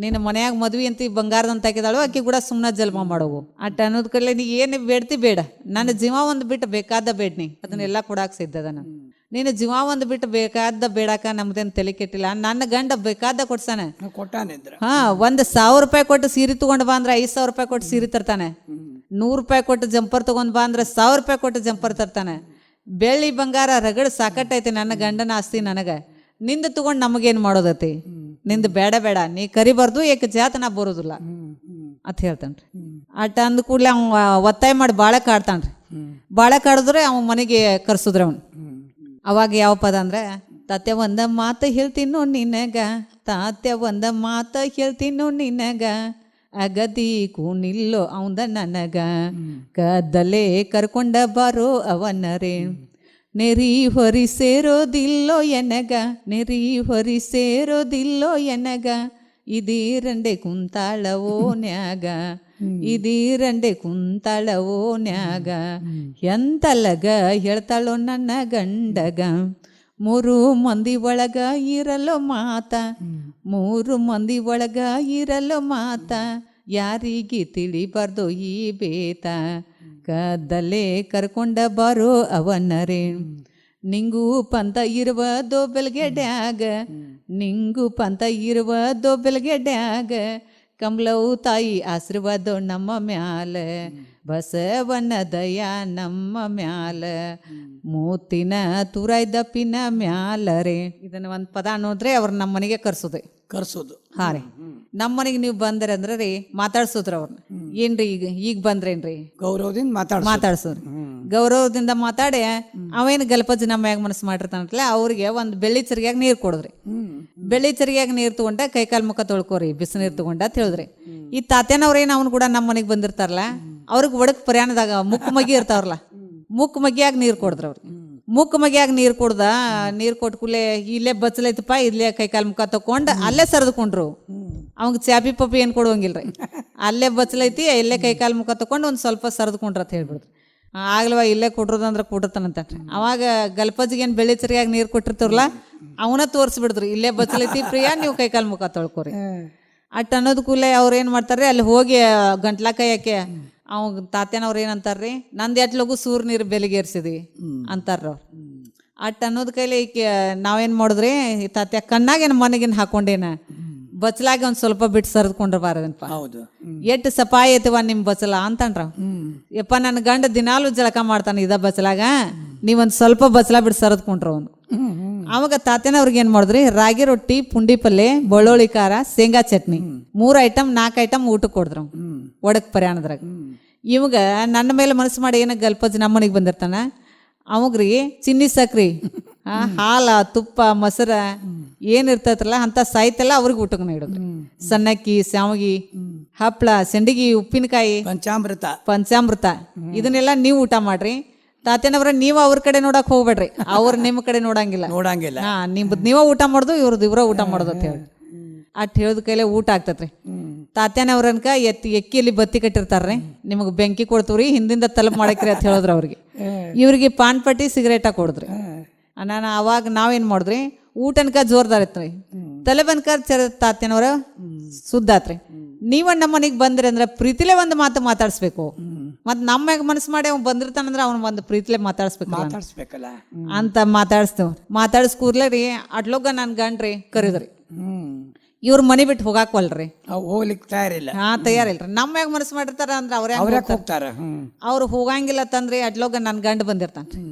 ನಿನ್ನ ಮನ್ಯಾಗ ಮದ್ವಿ ಅಂತ ಬಂಗಾರದಂತ ಹಾಕಿದಾಳು, ಆಕಿ ಕೂಡ ಸುಮ್ಮನೆ ಜಲ್ಮ ಮಾಡೋವು ಅಟ್ಟ ಅನ್ನೋದ್ ಕಡ್ಲೆ ನೀ ಏನು ಬೇಡ್ತಿ ಬೇಡ, ನನ್ನ ಜೀವ ಒಂದು ಬಿಟ್ಟು ಬೇಕಾದ ಬೇಡ್ನಿ ಅದನ್ನೆಲ್ಲ ಕೊಡಾಕ್ ಸಿದ್ಧದ. ನೀನು ಜೀವ ಒಂದು ಬಿಟ್ಟು ಬೇಕಾದ ಬೇಡಾಕ ನಮ್ದೇನು ತಲೆ ಕೆಟ್ಟಿಲ್ಲ. ನನ್ನ ಗಂಡ ಬೇಕಾದ ಕೊಡ್ಸಾನ. ಹಾ, 1,000 ರೂಪಾಯಿ ಕೊಟ್ಟು ಸೀರೆ ತಗೊಂಡ್ ಬಾ ಅಂದ್ರೆ 5,000 ರೂಪಾಯಿ ಕೊಟ್ಟು ಸೀರೆ ತರ್ತಾನೆ. 100 ರೂಪಾಯಿ ಕೊಟ್ಟು ಜಂಪರ್ ತಗೊಂಡ್ ಬಾ ಅಂದ್ರೆ 1,000 ರೂಪಾಯಿ ಕೊಟ್ಟು ಜಂಪರ್ ತರ್ತಾನೆ. ಬೆಳ್ಳಿ ಬಂಗಾರ ರಗಡ್ ಸಾಕಟ್ಟೈತಿ ನನ್ನ ಗಂಡನ ಆಸ್ತಿ ನನಗ. ನಿಂದ ತಗೊಂಡ್ ನಮಗೇನ್ ಮಾಡೋದೈತಿ, ನಿಂದ ಬೇಡ ಬೇಡ, ನೀ ಕರಿಬಾರ್ದು, ಏಕ ಜಾತ ನಾ ಬರೋದಿಲ್ಲ ಅಂತ ಹೇಳ್ತಾನ್ರಿ. ಅಟ್ಟ ಅಂದ ಕೂಡ್ಲೆ ಅವ ಒತ್ತಾಯ ಮಾಡಿ ಬಾಳೆ ಕಾಡ್ತಾನ್ರಿ. ಬಾಳೆ ಕಾಡಿದ್ರೆ ಅವ ಮನೆಗೆ ಕರ್ಸುದ್ರ ಅವನು. ಅವಾಗ ಯಾವ ಪದ ಅಂದ್ರೆ, ತಾತ್ಯ ಒಂದ ಮಾತು ಹೇಳ್ತೀನೋ ನಿನಗ, ತಾತ್ಯ ಒಂದ ಮಾತು ಹೇಳ್ತೀನೋ ನಿನಗ, ಅಗದಿ ಕೂನಿಲ್ಲೋ ಅವಂದ ನನಗ, ಕದ್ದಲೆ ಕರ್ಕೊಂಡ ಬಾರೋ ಅವನರೇ, ನೆರಿ ಹೊರಿ ಸೇರೋದಿಲ್ಲೋ ಎನಗ, ನೆರಿ ಹೊರಿ ಸೇರೋದಿಲ್ಲೋ ಎನಗ, ಇದೀರಂಡೆ ಕುಂತಾಳವೋ ನ್ಯಾಗ, ಇದೀರಂಡೆ ಕುಂತಾಳವೋ ನ್ಯಾಗ, ಎಂತಲಗ ಹೇಳ್ತಾಳೋ ನನ್ನ ಗಂಡಗ, 3 ಮಂದಿ ಒಳಗ ಇರಲು ಮಾತ, 3 ಮಂದಿ ಒಳಗ ಇರಲು ಮಾತ, ಯಾರಿಗೆ ತಿಳಿಬಾರ್ದು ಈ ಬೇತ, ಕದ್ದಲೆ ಕರ್ಕೊಂಡ ಬಾರೋ ಅವನರೇ, ನಿಂಗೂ ಪಂತ ಇರುವ ದೊಬ್ಬೆಲ್ಗೆಡ್ಯಾಗ, ನಿಂಗೂ ಪಂತ ಇರುವ ದೊಬ್ಬೆಲ್ಗೆಡ್ಯಾಗ, ಕಮಲವು ತಾಯಿ ಆಶೀರ್ವಾದ ನಮ್ಮ ಮ್ಯಾಲ, ಬಸವನ ದಯ ನಮ್ಮ ಮ್ಯಾಲ, ಮೂತಿನ ತುರಾಯ್ದಪ್ಪಿನ ಮ್ಯಾಲರೆ. ಇದನ್ನ ಒಂದು ಪದ ಅನ್ನೋದ್ರೆ ಅವ್ರ ನಮ್ಮ ಮನೆಗೆ ಕರ್ಸೋದು. ಹಾ ರೀ ನಮ್ಮ ಮನೆಗೆ ನೀವು ಬಂದ್ರಿ ಅಂದ್ರೆ ರೀ ಮಾತಾಡ್ಸೋದ್ರ ಅವ್ರನ್ನ ಏನ್ರಿ ಈಗ ಬಂದ್ರೇನ್ರಿ ಗೌರವದಿಂದ ಮಾತಾಡ್ಸೋರಿ ಗೌರವದಿಂದ ಮಾತಾಡಿ ಅವೇನು ಗಲ್ಪಜ್ಜಿ ನಮ್ಮ ಮ್ಯಾಗ ಮನಸ್ಸು ಮಾಡಿರ್ತಾನಂತಲೇ ಅವ್ರಿಗೆ ಒಂದು ಬೆಳ್ಳಿ ಚರಿಗ್ಯಾಗ ನೀರು ಕೊಡಿದ್ರಿ. ಬೆಳ್ಳಿ ಚರಿಗ್ಯಾಗ ನೀರು ತಗೊಂಡ ಕೈಕಾಲು ಮುಖ ತೊಳ್ಕೊರಿ ಬಿಸಿ ನೀರು ತಗೊಂಡ ಅಂತ ಹೇಳಿದ್ರಿ. ಈ ತಾತೇನವ್ರೇನು ಅವ್ನು ಕೂಡ ನಮ್ಮ ಮನೆಗೆ ಬಂದಿರ್ತಾರಲ್ಲ ಅವ್ರಿಗೆ ಒಡಕ್ ಪ್ರಯಾಣದಾಗ ಮುಕ್ಕು ಮಗಿ ಇರ್ತಾವ್ರಲ್ಲ ಮುಕ್ಕು ಮಗಿಯಾಗ ನೀರು ಕೊಡಿದ್ರು ಅವ್ರಿಗೆ. ಮುಕ್ಕು ಮಗಿಯಾಗ ನೀರು ಕೊಡ್ದ ನೀರು ಕೊಟ್ಟು ಕೂಡಲೇ ಇಲ್ಲೇ ಬಚ್ಚಲೈತಪ್ಪ ಇಲ್ಲೇ ಕೈಕಾಲು ಮುಖ ತಕೊಂಡು ಅಲ್ಲೇ ಸರಿದ್ಕೊಂಡ್ರು. ಅವಂಗ ಚಾಪಿ ಪಪ್ಪಿ ಏನು ಕೊಡುವಂಗಿಲ್ರಿ, ಅಲ್ಲೇ ಬಚ್ಚಲೈತಿ ಇಲ್ಲೇ ಕೈಕಾಲು ಮುಖ ತಕೊಂಡು ಒಂದು ಸ್ವಲ್ಪ ಸರಿದ್ಕೊಂಡ್ರ ಅಂತ ಹೇಳ್ಬಿಡ್ರಿ. ಆಗ್ಲವ ಇಲ್ಲೇ ಕೊಡ್ರದಂದ್ರೆ ಕೊಟ್ಟಿರ್ತಾನಂತ. ಅವಾಗ ಗಲ್ಪಜ್ಜಿಗೆ ಏನು ಬೆಳ್ಳಿ ಚರಿಯಾಗಿ ನೀರು ಕೊಟ್ಟಿರ್ತಾರಲ್ಲ ಅವನ ತೋರಿಸ್ಬಿಡಿದ್ರಿ, ಇಲ್ಲೇ ಬಚ್ಚಲೈತಿ ಪ್ರಿಯಾ ನೀವು ಕೈಕಾಲು ಮುಖ ತೊಳ್ಕೊರಿ ಅಟ್ ಅನ್ನೋದು ಕೂಲೆ ಅವ್ರು ಏನು ಮಾಡ್ತಾರ್ರಿ ಅಲ್ಲಿ ಹೋಗಿ ಗಂಟ್ಲ ಕೈಯಾಕೆ ಅವ್ ತಾತೇನವ್ರು ಏನಂತಾರ್ರಿ ನಂದು ಎಟ್ ಲಗು ಸೂರ್ ನೀರು ಬೆಲಿಗೇರ್ಸಿದಿ ಅಂತಾರ್ರಿ ಅವ್ರು. ಅಟ್ ಅನ್ನೋದ್ ಕೈಲಿ ನಾವೇನ್ ಮಾಡಿದ್ರಿ ತಾತ್ಯ ಕಣ್ಣಾಗೇನು ಮನೆಗೇನು ಹಾಕೊಂಡೇನ ಬಚ್ಚಲಾಗ ಒಂದ್ ಸ್ವಲ್ಪ ಬಿಟ್ಟು ಸರಿದ್ಕೊಂಡ್ರಬಾರದಪ್ಪ, ಎಟ್ಟು ಸಪಾಯಿ ಐತಿವ ನಿಮ್ ಬಚ್ಚಲ ಅಂತನ್ರ. ಯಪ್ಪ ನನ್ನ ಗಂಡ ದಿನಾಲು ಜಳಕ ಮಾಡ್ತಾನ ಇದ ಬಚ್ಚಲಾಗ ನೀವೊಂದ್ ಸ್ವಲ್ಪ ಬಚ್ಚಲ ಬಿಟ್ಟು ಸರಿದ್ಕೊಂಡ್ರ ಅವ್ನು. ಅವಾಗ ತಾತೇನವ್ರಿಗೆ ಏನ್ ಮಾಡಿದ್ರಿ ರಾಗಿ ರೊಟ್ಟಿ ಪುಂಡಿ ಪಲ್ಲೆ ಬೆಳ್ಳುಳ್ಳಿ ಖಾರ ಶೇಂಗಾ ಚಟ್ನಿ 3 ಐಟಮ್ 4 ಐಟಮ್ ಊಟಕ್ಕೆ ಕೊಡ್ದ್ರ ಒಡಕ್ ಪ್ರಯಾಣದ್ರಾಗ. ಇವಾಗ ನನ್ನ ಮೇಲೆ ಮನಸ್ಸು ಮಾಡಿ ಏನ ಗಲ್ಪಜ್ಜಿ ನಮ್ಮ ಮನೆಗೆ ಬಂದಿರ್ತಾನ ಅವಾಗ್ರಿ ಚಿನ್ನಿ ಸಕ್ರಿ ಹಾಲ ತುಪ್ಪ ಮೊಸರ ಏನಿರ್ತೈತ್ರಲ್ಲ ಅಂತ ಸಾಹಿತ್ಯ ಎಲ್ಲ ಅವ್ರಿಗೆ ಊಟಕ್ಕೆ ನೀಡೋದು. ಸನ್ನಕ್ಕಿ ಶಾವಿಗೆ ಹಪ್ಪಳ ಸಂಡಿಗೆ ಉಪ್ಪಿನಕಾಯಿ ಪಂಚಾಮೃತ ಇದನ್ನೆಲ್ಲ ನೀವು ಊಟ ಮಾಡ್ರಿ. ತಾತೇನವ್ರ ನೀವು ಅವ್ರ ಕಡೆ ನೋಡಕ್ ಹೋಗ್ಬೇಡ್ರಿ, ಅವ್ರು ನಿಮ್ಮ ಕಡೆ ನೋಡಂಗಿಲ್ಲ. ಹಾ ನಿಮ್ದು ನೀವ ಊಟ ಮಾಡುದು ಇವ್ರದ್ದು ಇವರ ಊಟ ಮಾಡೋದು ಅಂತ ಹೇಳಿ ಅಟ್ ಹೇಳದ್ ಕೈಲೆ ಊಟ ಆಗ್ತತ್ರಿ. ತಾತ್ಯಾನವ್ರನ್ಕ ಎಕ್ಕಿಯಲ್ಲಿ ಬತ್ತಿ ಕಟ್ಟಿರ್ತಾರ್ರಿ, ನಿಮಗೆ ಬೆಂಕಿ ಕೊಡ್ತೀವ್ರಿ ಹಿಂದಿಂದ ತಲುಪ್ ಮಾಡಕ್ರಿ ಅಂತ ಹೇಳಿದ್ರು ಅವ್ರಿಗೆ. ಇವ್ರಿಗೆ ಪಾನ್ ಪಟ್ಟಿ ಸಿಗರೇಟ ಕೊಡಿದ್ರಿ. ನಾನು ಅವಾಗ ನಾವೇನ್ ಮಾಡಿದ್ರಿ ಊಟನ್ಕ ಜೋರ್ದಾರ್ ಇತ್ರಿ ತಲೆಬನ್ಕ ತಾತ್ಯಾನವ್ರ ಸುದ್ದಾತ್ರಿ. ನೀವ ನಮ್ಮ ಮನೆಗೆ ಬಂದ್ರಿ ಅಂದ್ರೆ ಪ್ರೀತಿಲೇ ಒಂದು ಮಾತು ಮಾತಾಡ್ಸ್ಬೇಕು, ಮತ್ ನಮ್ಮ ಮನಸ್ಸು ಮಾಡಿ ಅವ್ನು ಬಂದಿರ್ತಾನಂದ್ರ ಅವ್ನ ಒಂದು ಪ್ರೀತಿಲೇ ಮಾತಾಡ್ಸ್ಬೇಕಲ್ಲ ಅಂತ ಮಾತಾಡಿಸ್ತೇವ್. ಮಾತಾಡಿಸ್ಕೂರ್ಲೇ ರೀ ಅಟ್ಲೋಗ ನನ್ ಗಂಡ್ರಿ ಕರಿದ್ರಿ. ಇವ್ರ ಮನೆ ಬಿಟ್ಟು ಹೋಗಾಕ್ವಲ್ರಿ, ಹೋಗ್ಲಿಕ್ಕೆ ತಯಾರಿಲ್ಲ. ತಯಾರಿಲ್ರಿ. ನಮ್ಮ ಮ್ಯಾಗ ಮನಸ್ಸು ಮಾಡಿರ್ತಾರ ಅಂದ್ರೆ ಅವ್ರ ಹೋಗ್ತಾರ. ಅವ್ರು ಹೋಗಂಗಿಲ್ಲ ತಂದ್ರಿ ಅಟ್ಲೋಗ ನನ್ ಗಂಡ ಬಂದಿರ್ತಾನ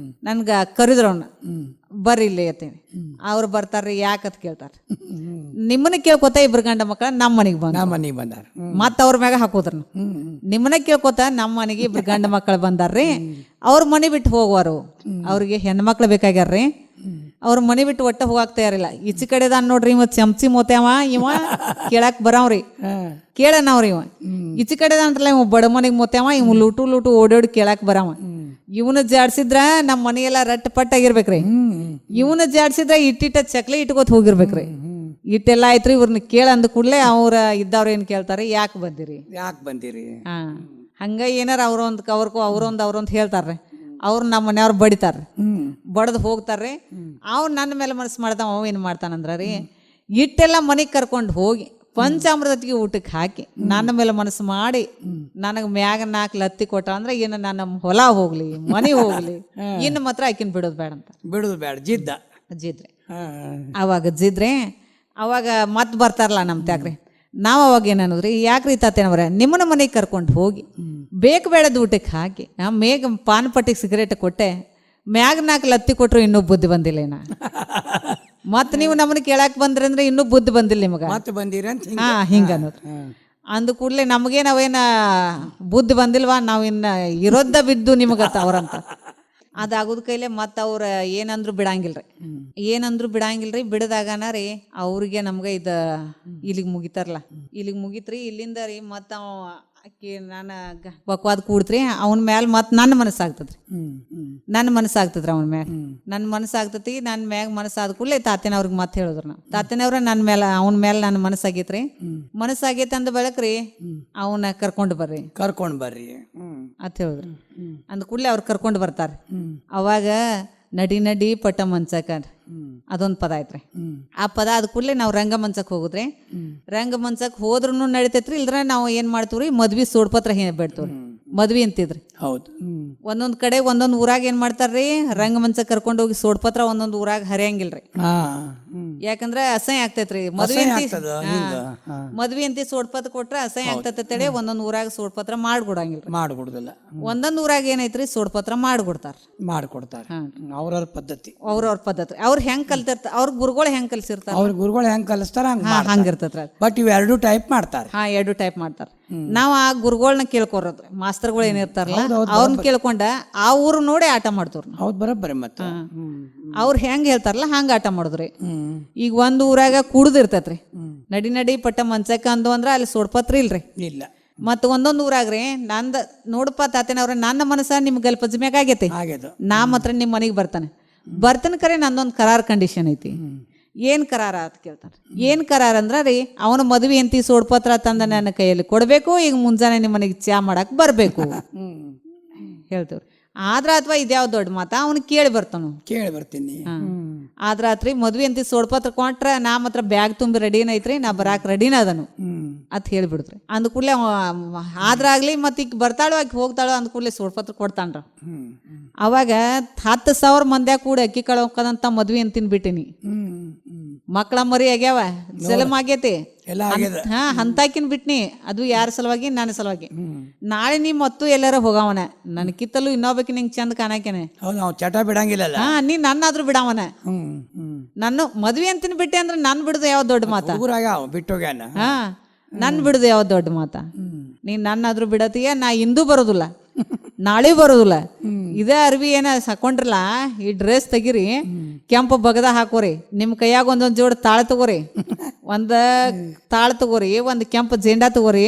ನನ್ಗ ಕರಿದ್ರು ಅವ್ನ ಬರ್ರಿ ಇಲ್ಲಿ ಅತ್ತೇನಿ. ಅವ್ರು ಬರ್ತಾರ್ರಿ ಯಾಕತ್ ಕೇಳ್ತಾರ. ನಿಮ್ಮನ್ನ ಕೇಳ್ಕೊತ ಇಬ್ರು ಗಂಡ ಮಕ್ಕಳ ನಮ್ಮ ಮನೆಗೆ ಬಂದಾರ ಮತ್ತ ಅವ್ರ ಮ್ಯಾಗ ಹಾಕೋದ್ರ. ನಿಮ್ಮನ್ನ ಕೇಳ್ಕೊತ ನಮ್ಮ ಮನೆಗೆ ಇಬ್ರು ಗಂಡ ಮಕ್ಕಳು ಬಂದಾರ್ರಿ. ಅವ್ರ ಮನೆ ಬಿಟ್ಟು ಹೋಗುವಾರು ಅವ್ರಿಗೆ ಹೆಣ್ಮಕ್ಳು ಬೇಕಾಗ್ಯಾರ್ರಿ. ಅವ್ರ ಮನೆ ಬಿಟ್ಟು ಒಟ್ಟ ಹೋಗಾಕ್ ತಯಾರಿಲ್ಲ. ಈಚೆ ಕಡೆದಾನ್ ನೋಡ್ರಿ ಇವ ಚಮಚಿ ಮೋತ್ಯಾವ ಇವ ಕೇಳಾಕ್ ಬರಾವ್ರಿ ಕೇಳನವ್ರಿ. ಇವ ಈಚೆ ಕಡೆದಾನ್ರಲ್ಲ ಇವ ಬಡ ಮನೆಗ್ ಮೋತ್ಯಾವ ಇವ್ ಲೂಟು ಓಡೋಡಿ ಕೇಳಾಕ್ ಬರಾವ. ಇವನ ಜಾಡ್ಸಿದ್ರ ನಮ್ಮ ಮನೆಯೆಲ್ಲ ರಟ್ ಪಟ್ ಆಗಿರ್ಬೇಕ್ರಿ. ಇವನ ಜಾಡ್ಸಿದ್ರ ಇಟ್ಟಿಟ್ಟ ಚಕ್ಲಿ ಇಟ್ಕೋತ ಹೋಗಿರ್ಬೇಕ್ರಿ. ಇಟ್ಟೆಲ್ಲ ಆಯ್ತ್ರಿ. ಇವ್ರನ್ನ ಕೇಳ ಅಂದ ಕೂಡ್ಲೆ ಅವ್ರ ಇದ್ದವ್ರ ಏನ್ ಕೇಳ್ತಾರೆ ಯಾಕೆ ಬಂದಿರಿ ಹಾ ಹಂಗ ಏನಾರ ಅವ್ರೊಂದ್ ಹೇಳ್ತಾರ್ರಿ. ಅವ್ರು ನಮ್ಮ ಮನೆಯವ್ರು ಬಡಿತಾರ್ರಿ, ಬಡದ್ ಹೋಗ್ತಾರ್ರಿ. ಅವ್ ನನ್ನ ಮೇಲೆ ಮನಸ್ಸು ಮಾಡ್ತಾವ. ಅವ ಏನ್ ಮಾಡ್ತಾನಂದ್ರ ರೀ ಇಟ್ಟೆಲ್ಲ ಮನೆಗ್ ಕರ್ಕೊಂಡು ಹೋಗಿ ಪಂಚಾಮೃತಕ್ಕೆ ಊಟಕ್ಕೆ ಹಾಕಿ ನನ್ನ ಮೇಲೆ ಮನಸ್ಸು ಮಾಡಿ ನನಗೆ ಮ್ಯಾಗ 4 ಲತ್ತಿ ಕೊಟ್ಟ ಅಂದ್ರೆ ಏನು ನನ್ನ ಹೊಲ ಹೋಗ್ಲಿ ಮನೆ ಹೋಗ್ಲಿ ಇನ್ನು ಮಾತ್ರ ಆಕಿನ್ ಬಿಡೋದು ಬೇಡ ಜಿದ್ರಿ. ಅವಾಗ ಮತ್ ಬರ್ತಾರಲ್ಲ ನಮ್ ತ್ಯಾಕ್ರಿ. ನಾವ್ ಅವಾಗ ಏನನ್ನೋದ್ರಿ ಯಾಕ್ರಿ ತಾತೇನವ್ರ ನಿಮ್ಮನ್ನ ಮನೆಗೆ ಕರ್ಕೊಂಡು ಹೋಗಿ ಬೇಕು ಬೇಡದ ಊಟಕ್ಕೆ ಹಾಕಿ ಮೇಗ ಪಾನ್ ಪಟ್ಟಿಗೆ ಸಿಗರೇಟ್ ಕೊಟ್ಟೆ ಮ್ಯಾಗ 4 ಲತ್ತಿ ಕೊಟ್ರು ಇನ್ನೂ ಬುದ್ಧಿ ಬಂದಿಲ್ಲ ಏನ ಮತ್ ನೀವು ನಮ್ಮನ್ನ ಕೇಳಾಕ್ ಬಂದ್ರಿ ಅಂದ್ರೆ ಇನ್ನೂ ಬುದ್ಧಿ ಬಂದಿಲ್ಲ ನಿಮಗ ಹಾ ಹಿಂಗ ಅನ್ನೋದು. ಅಂದ ಕೂಡ್ಲೆ ನಮಗೇ ನಾವೇನ ಬುದ್ಧಿ ಬಂದಿಲ್ವಾ ನಾವಿನ್ನ ಇರೋದ ಬಿದ್ದು ನಿಮಗತ್ತ ಅವ್ರಂತ ಅದಾಗೋದ್ ಕೈಲೆ ಮತ್ತ ಅವ್ರ ಏನಂದ್ರು ಬಿಡಂಗಿಲ್ರಿ. ಬಿಡದಾಗನ ರೀ ಅವ್ರಿಗೆ ನಮ್ಗ ಇಲ್ಲಿಗೆ ಮುಗಿತ್ರಿ. ಇಲ್ಲಿಂದ ರೀ ಮತ್ತ ಅಕ್ಕಿ ನಾನು ಬಕ್ವಾದ್ ಕೂಡ್ತ್ರಿ ಅವನ ಮ್ಯಾಲ ಮತ್ ನನ್ನ ಮನಸ್ಸಾಗ್ತದ್ರಿ. ನನ್ನ ಮನಸ್ಸಾಗ್ತದ್ರಿ ಅವನ ಮ್ಯಾಲ ನನ್ನ ಮನಸ್ಸಾಗ್ತತಿ. ನನ್ನ ಮ್ಯಾಗ ಮನಸ್ಸಾದ ಕೂಡಲೇ ತಾತೇನವ್ರಿಗೆ ಮತ್ತೆ ಹೇಳಿದ್ರು ನಾವು ತಾತೇನವ್ರ ಅವನ ಮೇಲೆ ನನ್ನ ಮನಸ್ಸಾಗೈತ್ರಿ. ಮನಸ್ಸಾಗೈತೆ ಅಂದ ಬೆಳಕ್ರಿ ಅವನ ಕರ್ಕೊಂಡ್ ಬರ್ರಿ ಅಂತ ಹೇಳಿದ್ರು. ಅಂದ ಕೂಡಲೇ ಅವ್ರು ಕರ್ಕೊಂಡು ಬರ್ತಾರ. ಅವಾಗ ನಡಿ ಪಟ್ಟ ಮಂಚಕ ಅದೊಂದ್ ಪದ ಐತ್ರಿ. ಆ ಪದ ಅದ್ ಕೂಡಲೇ ನಾವು ರಂಗಮಂಚಕ್ ಹೋಗುದ್ರಿ. ರಂಗಮಂಚಕ್ ಹೋದ್ರೂ ನಡಿತೈತ್ರಿ. ಇಲ್ದ್ರ ನಾವು ಏನ್ ಮಾಡ್ತೀವ್ರಿ ಮದ್ವಿ ಸೋಡ್ಪತ್ರ ಬಿಡ್ತೀವ್ರಿ. ಮದ್ವಿ ಅಂತಿದ್ರಿ. ಹೌದು. ಒಂದೊಂದ್ ಕಡೆ ಒಂದೊಂದ್ ಊರಾಗ ಏನ್ ಮಾಡ್ತಾರ್ರಿ ರಂಗಮಂಚಕ್ ಕರ್ಕೊಂಡ್ ಹೋಗಿ ಸೋಡ್ಪತ್ರ ಒಂದೊಂದ್ ಊರಾಗ ಹರಿಯಂಗಿಲ್ರಿ. ಯಾಕಂದ್ರೆ ಅಸಹ್ಯ ಆಗ್ತೈತ್ರಿ ಮದ್ವಿ ಆಗ್ತದ ಹಿಂಗ ಮದ್ವಿ ಅಂತಿ ಸೋಡ್ಪತ್ರ ಕೊಟ್ರ ಅಸಹ್ಯ ಆಗ್ತೈತೇಳಿ ಒಂದೊಂದ್ ಊರಾಗ ಸೋಡ್ಪತ್ರ ಮಾಡ್ಕೊಡಂಗಿಲ್ರಿ. ಮಾಡ್ಕೊಡುದಿಲ್ಲ. ಒಂದೊಂದ್ ಊರಾಗ ಏನೈತ್ರಿ ಸೋಡ್ಪತ್ರ ಮಾಡ್ಕೊಡ್ತಾರ. ಮಾಡ್ಕೊಡ್ತಾರ ಅವ್ರವ್ರ ಪದ್ಧತಿ, ಅವ್ರವ್ರ ಪದ್ಧತಿ. ಅವ್ರ ಹೆಂಗ್ ಕಲ್ತಿರ್ತಾರ, ಅವ್ರ ಗುರುಗಳು ಹೆಂಗ್ ಕಲ್ಸಿರ್ತಾರ, ಅವ್ರ ಗುರುಗಳು ಹೆಂಗ್ ಕಲಿಸ್ತಾರ ಹಂಗಿರ್ತೈತ್ರ. ಬಟ್ ಇವ್ ಎರಡು ಟೈಪ್ ಮಾಡ್ತಾರ. ಎರಡು ಟೈಪ್ ಮಾಡ್ತಾರ. ನಾವ್ ಆ ಗುರುಗಳನ್ನ ಕೇಳ್ಕೊರೋದ್ರಿ, ಮಾಸ್ತರ್ಗಳು ಏನಿರ್ತಾರಲ್ಲ ಅವ್ರನ್ನ ಕೇಳ್ಕೊಂಡ ಆ ಊರು ನೋಡಿ ಆಟ ಮಾಡ್ತವ್ರ. ಹೌದ್ ಬರೋಬ್ಬರಿ. ಮತ್ತ ಅವ್ರ ಹೆಂಗ್ ಹೇಳ್ತಾರಲ್ಲ ಹಂಗ ಆಟ ಮಾಡುದ್ರಿ. ಈಗ ಒಂದ್ ಊರಾಗ ಕುಡ್ದಿರ್ತೈತ್ರಿ, ನಡಿ ನಡಿ ಪಟ್ಟ ಮಂಚಕ್ಕ ಅಂದು ಅಂದ್ರ ಅಲ್ಲಿ ಸೋಡ್ಪತ್ರಿ ಇಲ್ರಿ. ಇಲ್ಲ. ಮತ್ತ ಒಂದೊಂದ್ ಊರಾಗ್ರಿ ನಂದ ನೋಡಪ್ಪ ತಾತೇನವ್ರ ನನ್ನ ಮನಸ್ಸ ನಿಮ್ ಗಲ್ಪಜ್ಮ್ಯಾಗ ಆಗೈತಿ, ನಾ ಮಾತ್ರ ನಿಮ್ ಮನೆಗ್ ಬರ್ತಾನ ಕರೆ ನಂದೊಂದ್ ಕರಾರ್ ಕಂಡೀಷನ್ ಐತಿ. ಏನ್ ಕರಾರ ಅಂತ ಕೇಳ್ತಾರ. ಏನ್ ಕರಾರ ಅಂದ್ರ ರೀ, ಅವನ ಮದ್ವಿ ಅಂತಿ ಸೋಡ್ಪತ್ರ ತಂದ ನನ್ನ ಕೈಯಲ್ಲಿ ಕೊಡ್ಬೇಕು, ಈಗ ಮುಂಜಾನೆ ನಿಮ್ಮ ಮನೆಗೆ ಚಾ ಮಾಡಕ್ ಬರ್ಬೇಕು ಹೇಳ್ತೇವ್ರಿ. ಆದ್ರ ಅಥವಾ ಇದ್ಯಾವ್ ದೊಡ್ಡ ಮಾತ ಅವ್ನ ಕೇಳಿ ಬರ್ತಾನ, ಕೇಳಿ ಬರ್ತೀನಿ. ಆದ್ರ ಆತ್ರಿ ಮದ್ವಿ ಅಂತಿ ಸೋಡ್ಪತ್ರ ಕೊಟ್ರ ನಾ ಮಾತ್ರ ಬ್ಯಾಗ್ ತುಂಬಿ ರೆಡಿನ ಐತ್ರಿ, ನಾ ಬರಾಕ್ ರೆಡಿನ ಅದನು ಅಂತ ಹೇಳ್ಬಿಡುದ್ರಿ. ಅಂದ ಕೂಡ್ಲೆ ಆದ್ರ ಆಗ್ಲಿ ಮತ್ ಈಗ ಬರ್ತಾಳೋ ಆಕಿ ಹೋಗ್ತಾಳೋ ಅಂದ ಕೂಡ್ಲೆ ಸೋಡ್ಪತ್ರ ಕೊಡ್ತಾನ್ರ. ಅವಾಗ 10,000 ಮಂದ್ಯಾಗ ಕೂಡ ಅಕ್ಕಿ ಕಳ್ಕೊಂಡಂತ ಮದ್ವಿ ಅಂತಿನ್ ಬಿಟ್ಟಿನಿ. ಮಕ್ಕಳ ಮರಿ ಆಗ್ಯಾವ, ಜಲಮ್ ಆಗೇತಿ, ಹಂತಾಕಿನ್ ಬಿಟ್ನಿ. ಅದು ಯಾರ ಸಲುವಾಗಿ? ನನ್ನ ಸಲುವಾಗಿ. ನಾಳೆ ನೀ ಮತ್ತು ಎಲ್ಲಾರ ಹೋಗವನ, ನನ್ ಕಿತ್ತಲು ಇನ್ನೊಬ್ಬಕಿ ನಿಂಗೆ ಚಂದ ಕಾಣಾಕೇನೆ, ಚಟ ಬಿಡಂಗಿಲ್ಲ. ನೀ ನನ್ನಾದ್ರೂ ಬಿಡವನ. ನನ್ನ ಮದ್ವಿ ಅಂತಿನ ಬಿಟ್ಟೆ ಅಂದ್ರೆ ನನ್ ಬಿಡುದು ಯಾವ ದೊಡ್ಡ ಮಾತ? ಬಿಟ್ಟೋಗ್ಯಾನ. ನನ್ ಬಿಡುದು ಯಾವ ದೊಡ್ಡ ಮಾತ? ನೀನ್ ನನ್ನಾದ್ರೂ ಬಿಡತೀಯ, ನಾ ಇಂದು ಬರೋದಿಲ್ಲ, ನಾಳೆ ಬರೋದಿಲ್ಲ. ಇದೇ ಅರ್ವಿ ಏನ ಹಾಕೊಂಡ್ರಲ್ಲ, ಈ ಡ್ರೆಸ್ ತೆಗಿರಿ, ಕೆಂಪು ಬಗದ ಹಾಕೋರಿ, ನಿಮ್ ಕೈಯಾಗ ಒಂದೊಂದ್ ಜೋಡ್ ತಾಳ ತಗೋರಿ, ಒಂದ್ ತಾಳ ತಗೋರಿ, ಒಂದ್ ಕೆಂಪು ಜೆಂಡಾ ತಗೋರಿ.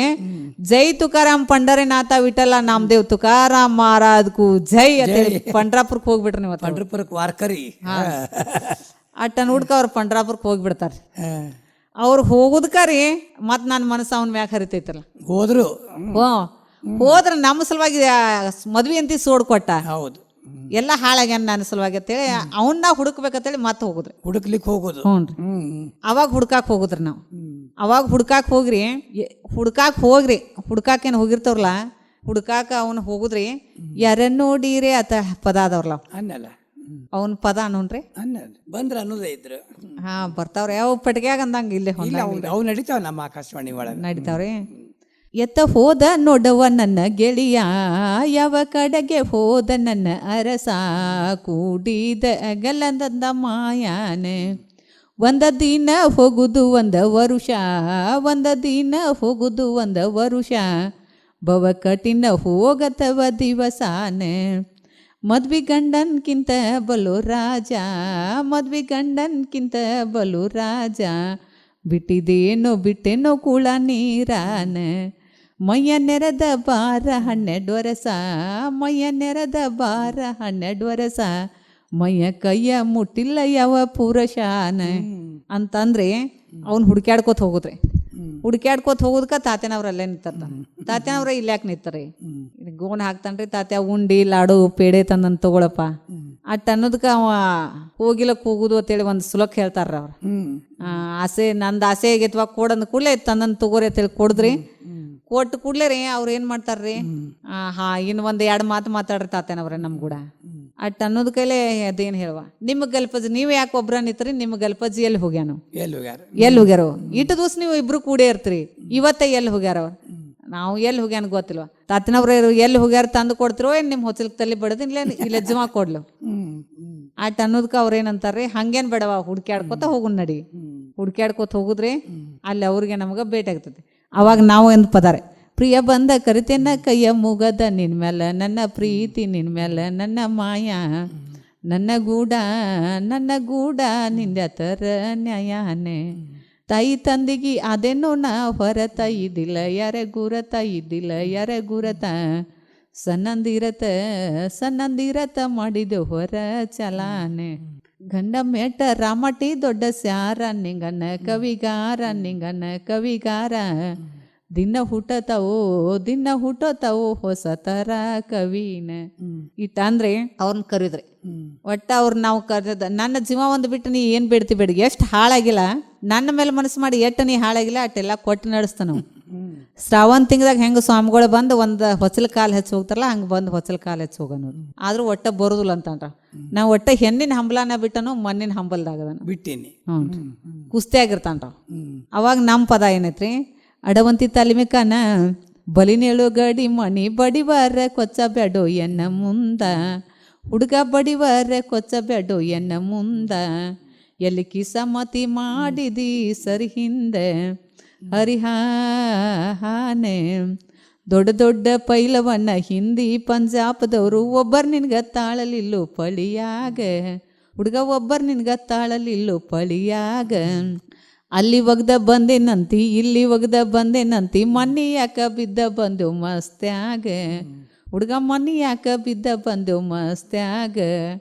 ಜೈ ತುಕಾರಾಮ್ ಪಂಡರಿನಾಥ ವಿಠಲ ನಾಮದೇವ್ ತುಕಾರಾಮ್ ಮಹಾರಾಜ್ಗೂ ಜೈ ಅಂತೇಳಿ ಪಂಡ್ರಾಪುರಕ್ಕೆ ಹೋಗ್ಬಿಟ್ರಿ. ನೀವು ಪಂಡ್ರಪುರಕ್ಕೆ ವಾರ್ಕರಿ ಅಟ್ಟನ್ ಹುಡ್ಕ ಅವ್ರ ಪಂಡ್ರಾಪುರಕ್ಕೆ ಹೋಗ್ಬಿಡ್ತಾರ. ಅವ್ರು ಹೋಗುದ್ಕಾರಿ ಮತ್ ನನ್ನ ಮನಸ್ಸು ಅವನ ಮ್ಯಾಗ ಹರಿತೈತಲ್ಲ. ಹೋದ್ರ ನಮ್ಮ ಸಲುವಾಗಿ ಮದ್ವಿ ಅಂತಿ ಸೋಡ್ ಕೊಟ್ಟ, ಹೌದು, ಎಲ್ಲ ಹಾಳಾಗ್ಯಾನ ನನ್ನ ಸಲುವಾಗಿ ಅಂತೇಳಿ ಅವನ್ನ ಹುಡುಕ್ಬೇಕಂತೇಳಿ ಮತ್ತೆ ಹೋಗುದ್ರಿ. ಹುಡುಕ್ಲಿಕ್ಕೆ ಹೋಗುದು. ಅವಾಗ ಹುಡ್ಕಾಕ್ ಹೋಗುದ್ರಿ ನಾವು. ಅವಾಗ ಹುಡ್ಕಾಕ್ ಹೋಗ್ರಿ ಹುಡ್ಕಾಕೇನು ಹೋಗಿರ್ತವ್ರಲ್ಲ, ಹುಡ್ಕಾಕ ಅವನು ಹೋಗುದ್ರಿ. ಯಾರ ನೋಡಿರಿ ಆತ ಪದ ಅದಾವ್ರಲ್ಲ, ಅನ್ನಲ್ಲ ಅವನ್ ಪದ ಅನ್ನೋನ್ರಿ ಬಂದ್ರ ಅನ್ನೋದೇ ಇದ್ರು. ಬರ್ತಾವ್ರಿ. ಯಾವ ಪೆಟ್ಟಿಗೆಯಾಗ ಅಂದಂಗ ಇಲ್ಲೇ ಅವು ನಡೀತಾವ ನಮ್ಮ ಆಕಾಶವಾಣಿ ಒಳಗೆ ನಡೀತಾವ್ರಿ. ಎತ್ತ ಹೋದ ನೋಡವ ನನ್ನ ಗೆಳೆಯ, ಯಾವ ಕಡೆಗೆ ಹೋದ ನನ್ನ ಅರಸ, ಕೂಡಿದ ಗಲಂದ ಮಾಯಾನೆ. ಒಂದ ದಿನ ಹೋಗುದು ಒಂದ ವರುಷ, ಒಂದ ದಿನ ಹೋಗುದು ಒಂದ ವರುಷ, ಬವ ಕಠಿಣ ಹೋಗತವ ದಿವಸಾನೆ. ಮದ್ವಿ ಗಂಡನ್ಕಿಂತ ಬಲು ರಾಜ, ಮದ್ವಿ ಗಂಡನ್ಕಿಂತ ಬಲು ರಾಜ, ಬಿಟ್ಟೇನೋ ಕೂಳ ನೀರಾನ. ಮೈಯ ನೆರೆದ ಬಾರ 12 ವರಸ, ಮೈಯ ನೆರೆದ ಬಾರ 12 ವರಸ, ಮೈಯ ಕೈಯ ಮುಟ್ಟಿಲ್ಲ ಯಾವ ಪುರುಷಾನ ಅಂತಂದ್ರೆ ಅವ್ನು ಹುಡ್ಕ್ಯಾಡ್ಕೋತ ಹೋಗುದ್ರಿ. ಹುಡ್ಕ್ಯಾಡ್ಕೋತ ಹೋಗುದಕ್ಕ ತಾತ್ಯಾನವ್ರ ಅಲ್ಲೇ ನಿಂತಾರ. ತಾತ್ಯಾನವ್ರ ಇಲ್ಲಿ ಯಾಕೆ ನಿಂತಾರಿ? ಗೋನ್ ಹಾಕ್ತಾನ್ರಿ ತಾತ್ಯ, ಉಂಡಿ ಲಾಡು ಪೇಡೆ ತಂದನ್ ತಗೊಳಪ್ಪ ಅಟ್ ಅನ್ನೋದಕ್ಕ ಅವ ಹೋಗುದು ಅಂತೇಳಿ ಒಂದ್ ಸುಲಕ್ ಹೇಳ್ತಾರ ಅವ್ರ. ಆಸೆ ನಂದ್ ಆಸೆ ಆಗೈತ್ವಾ ಕೊಡಂದ್ ಕೂಡ್ಲೆ ತಂದನ್ ತಗೋರಿ ಅಂತೇಳಿ ಕೊಡದ್ರಿ. ಕೊಟ್ಟು ಕೂಡ್ಲೆ ರೀ ಅವ್ರ ಏನ್ ಮಾಡ್ತಾರ್ರಿ, ಇನ್ ಒಂದ್ 2 ಮಾತು ಮಾತಾಡ್ರಿ ತಾತ್ಯಾನವ್ರ ನಮ್ ಕೂಡ ಅಟ್ ಅನ್ನೋದ್ ಕೈಲೆ ಅದೇನ್ ಹೇಳುವ. ನಿಮ್ಮ ಗಲ್ಪಜಿ ನೀವ್ ಯಾಕೆ ಒಬ್ರ ನಿಂತ್ರಿ? ನಿಮ್ಮ ಗಲ್ಪಜಿ ಎಲ್ಲಿ ಹೋಗ್ಯಾನು? ಎಲ್ಲಿ ಹೋಗ್ಯಾರೋ? ಇಟ್ಟು ದಿವಸ ನೀವು ಇಬ್ರು ಕೂಡೇ ಇರ್ತೀರಿ, ಇವತ್ತೇ ಎಲ್ಲಿ ಹೋಗ್ಯಾರ ಅವ್ರು? ನಾವು ಎಲ್ಲಿ ಹೋಗ್ಯಾನ ಗೊತ್ತಿಲ್ವಾ? ತಾತನವ್ರ ಎಲ್ಲಿ ಹೋಗ್ಯಾರ ತಂದು ಕೊಡ್ತಿರೋ ಏನ್ ನಿಮ್ ಹೊಚ್ಚಲ್ಕಲ್ಲಿ ಬಡದ್ ಇಲ್ಲ ಜಮಾ ಕೊಡ್ಲು ಅಟ್ ಅನ್ನೋದಕ್ಕ ಅವ್ರ ಏನಂತಾರ್ರಿ, ಹಂಗೇನ್ ಬೇಡವ, ಹುಡ್ಕ್ಯಾಡ್ಕೋತ ಹೋಗುನ್ ನಡಿ. ಹುಡ್ಕ್ಯಾಡ್ಕೋತ ಹೋಗುದ್ರಿ, ಅಲ್ಲಿ ಅವ್ರಿಗೆ ನಮ್ಗ ಭೇಟಿ ಆಗ್ತದೆ. ಅವಾಗ ನಾವು ಎಂದ್ ಪದಾರೆ, ಪ್ರಿಯ ಬಂದ ಕರಿತೇನ ಕೈಯ ಮುಗದ ನಿನ್ಮೇಲ, ನನ್ನ ಪ್ರೀತಿ ನಿನ್ಮೇಲ ನನ್ನ ಮಾಯ, ನನ್ನ ಗೂಡ ನಿಂದ ತರ ನ್ಯಾಯಾನೆ. ತಾಯಿ ತಂದಿಗಿ ಅದೇನೋ ನಾ ಹೊರತ ಇದ್ದಿಲ್ಲ, ಯಾರ ಗುರತ ಇದ್ದಿಲ್ಲ, ಯಾರ ಗುರತ, ಸನ್ನಂದಿರತ ಮಾಡಿದ ಹೊರ ಚಲಾನೆ. ಗಂಡ ಮೇಟ ರಾಮಟಿ ದೊಡ್ಡ ಸ್ಯಾರ ನಿಂಗನ ಕವಿಗಾರ, ದಿನ ಹುಟ್ಟತಾವೋ ಹೊಸ ತರ ಕವಿನ ಇಟ್ಟ ಅಂದ್ರೆ ಅವ್ರನ್ನ ಕರಿದ್ರಿ. ಒಟ್ಟ ಅವ್ರ ನಾವು ಕರೆದ ನನ್ನ ಜೀವ ಒಂದು ಬಿಟ್ಟು ನೀ ಏನ್ ಬೇಡ್ತಿ ಬೇಡ, ಎಷ್ಟು ಹಾಳಾಗಿಲ್ಲ ನನ್ನ ಮೇಲೆ ಮನಸ್ಸು ಮಾಡಿ, ಎಟ್ಟು ನೀ ಹಾಳಾಗಿಲ್ಲ ಅಟ್ಟೆಲ್ಲ ಕೊಟ್ಟು ನಡೆಸ್ತ ನಾವು. ಶ್ರಾವಣ ತಿಂಗ್ದಾಗ ಹೆಂಗೆ ಸ್ವಾಮಿಗಳು ಬಂದು ಒಂದು ಹೊಸಲ ಕಾಲು ಹೆಚ್ಚು ಹೋಗ್ತಾರಲ್ಲ ಹಂಗೆ ಬಂದು ಹೊಸಲ ಕಾಲು ಹೆಚ್ಚು ಹೋಗೋನು ಆದ್ರೂ ಒಟ್ಟ ಬರೋದಿಲ್ಲ ಅಂತಂದ್ರ ನಾವು ಒಟ್ಟ ಹೆಣ್ಣಿನ ಹಂಬಲನ ಬಿಟ್ಟನು ಮಣ್ಣಿನ ಹಂಬಲ್ದಾಗದನ ಬಿಟ್ಟೀನಿ. ಹ್ಞೂ ಕುಸ್ತಿ ಆಗಿರ್ತಾನ್ರ ಅವಾಗ ನಮ್ಮ ಪದ ಏನೈತ್ರಿ ಅಡವಂತಿ ತಾಲಿಮಿಕನ ಬಲಿನೇಳು ಗಡಿ ಮಣಿ ಬಡಿವಾರ ಕೊಚ್ಚ ಬ್ಯಾಡೋ ಎನ್ನ ಮುಂದ ಹುಡುಗ ಬಡಿವಾರ ಕೊಚ್ಚ ಬ್ಯಾಡೋ ಎನ್ನ ಮುಂದ ಎಲ್ಲಿ ಕಿಸಮತಿ ಮಾಡಿದಿ ಸರಿ ಹಿಂದೆ ಹರಿಹಾನೆ ದೊಡ್ಡ ದೊಡ್ಡ ಪೈಲವನ್ನ ಹಿಂದಿ ಪಂಜಾಬದವರು ಒಬ್ಬರು ನಿನ್ಗ ತಾಳಲಿಲ್ಲೋ ಪಳಿಯಾಗ ಹುಡುಗ ಒಬ್ಬರು ನಿನ್ಗ ತಾಳಲಿಲ್ಲೋ ಪಳಿಯಾಗ ಅಲ್ಲಿ ಒಗ್ದ ಬಂದೇನಂತಿ ಇಲ್ಲಿ ಒಗ್ದ ಬಂದೇನಂತಿ ಮಣ್ಣಿ ಯಾಕ ಬಿದ್ದ ಬಂದು ಮಸ್ತ್ಯಾಗ ಹುಡುಗ ಮಣ್ಣಿ ಯಾಕ ಬಿದ್ದ ಬಂದು ಮಸ್ತ್ಯಾಗ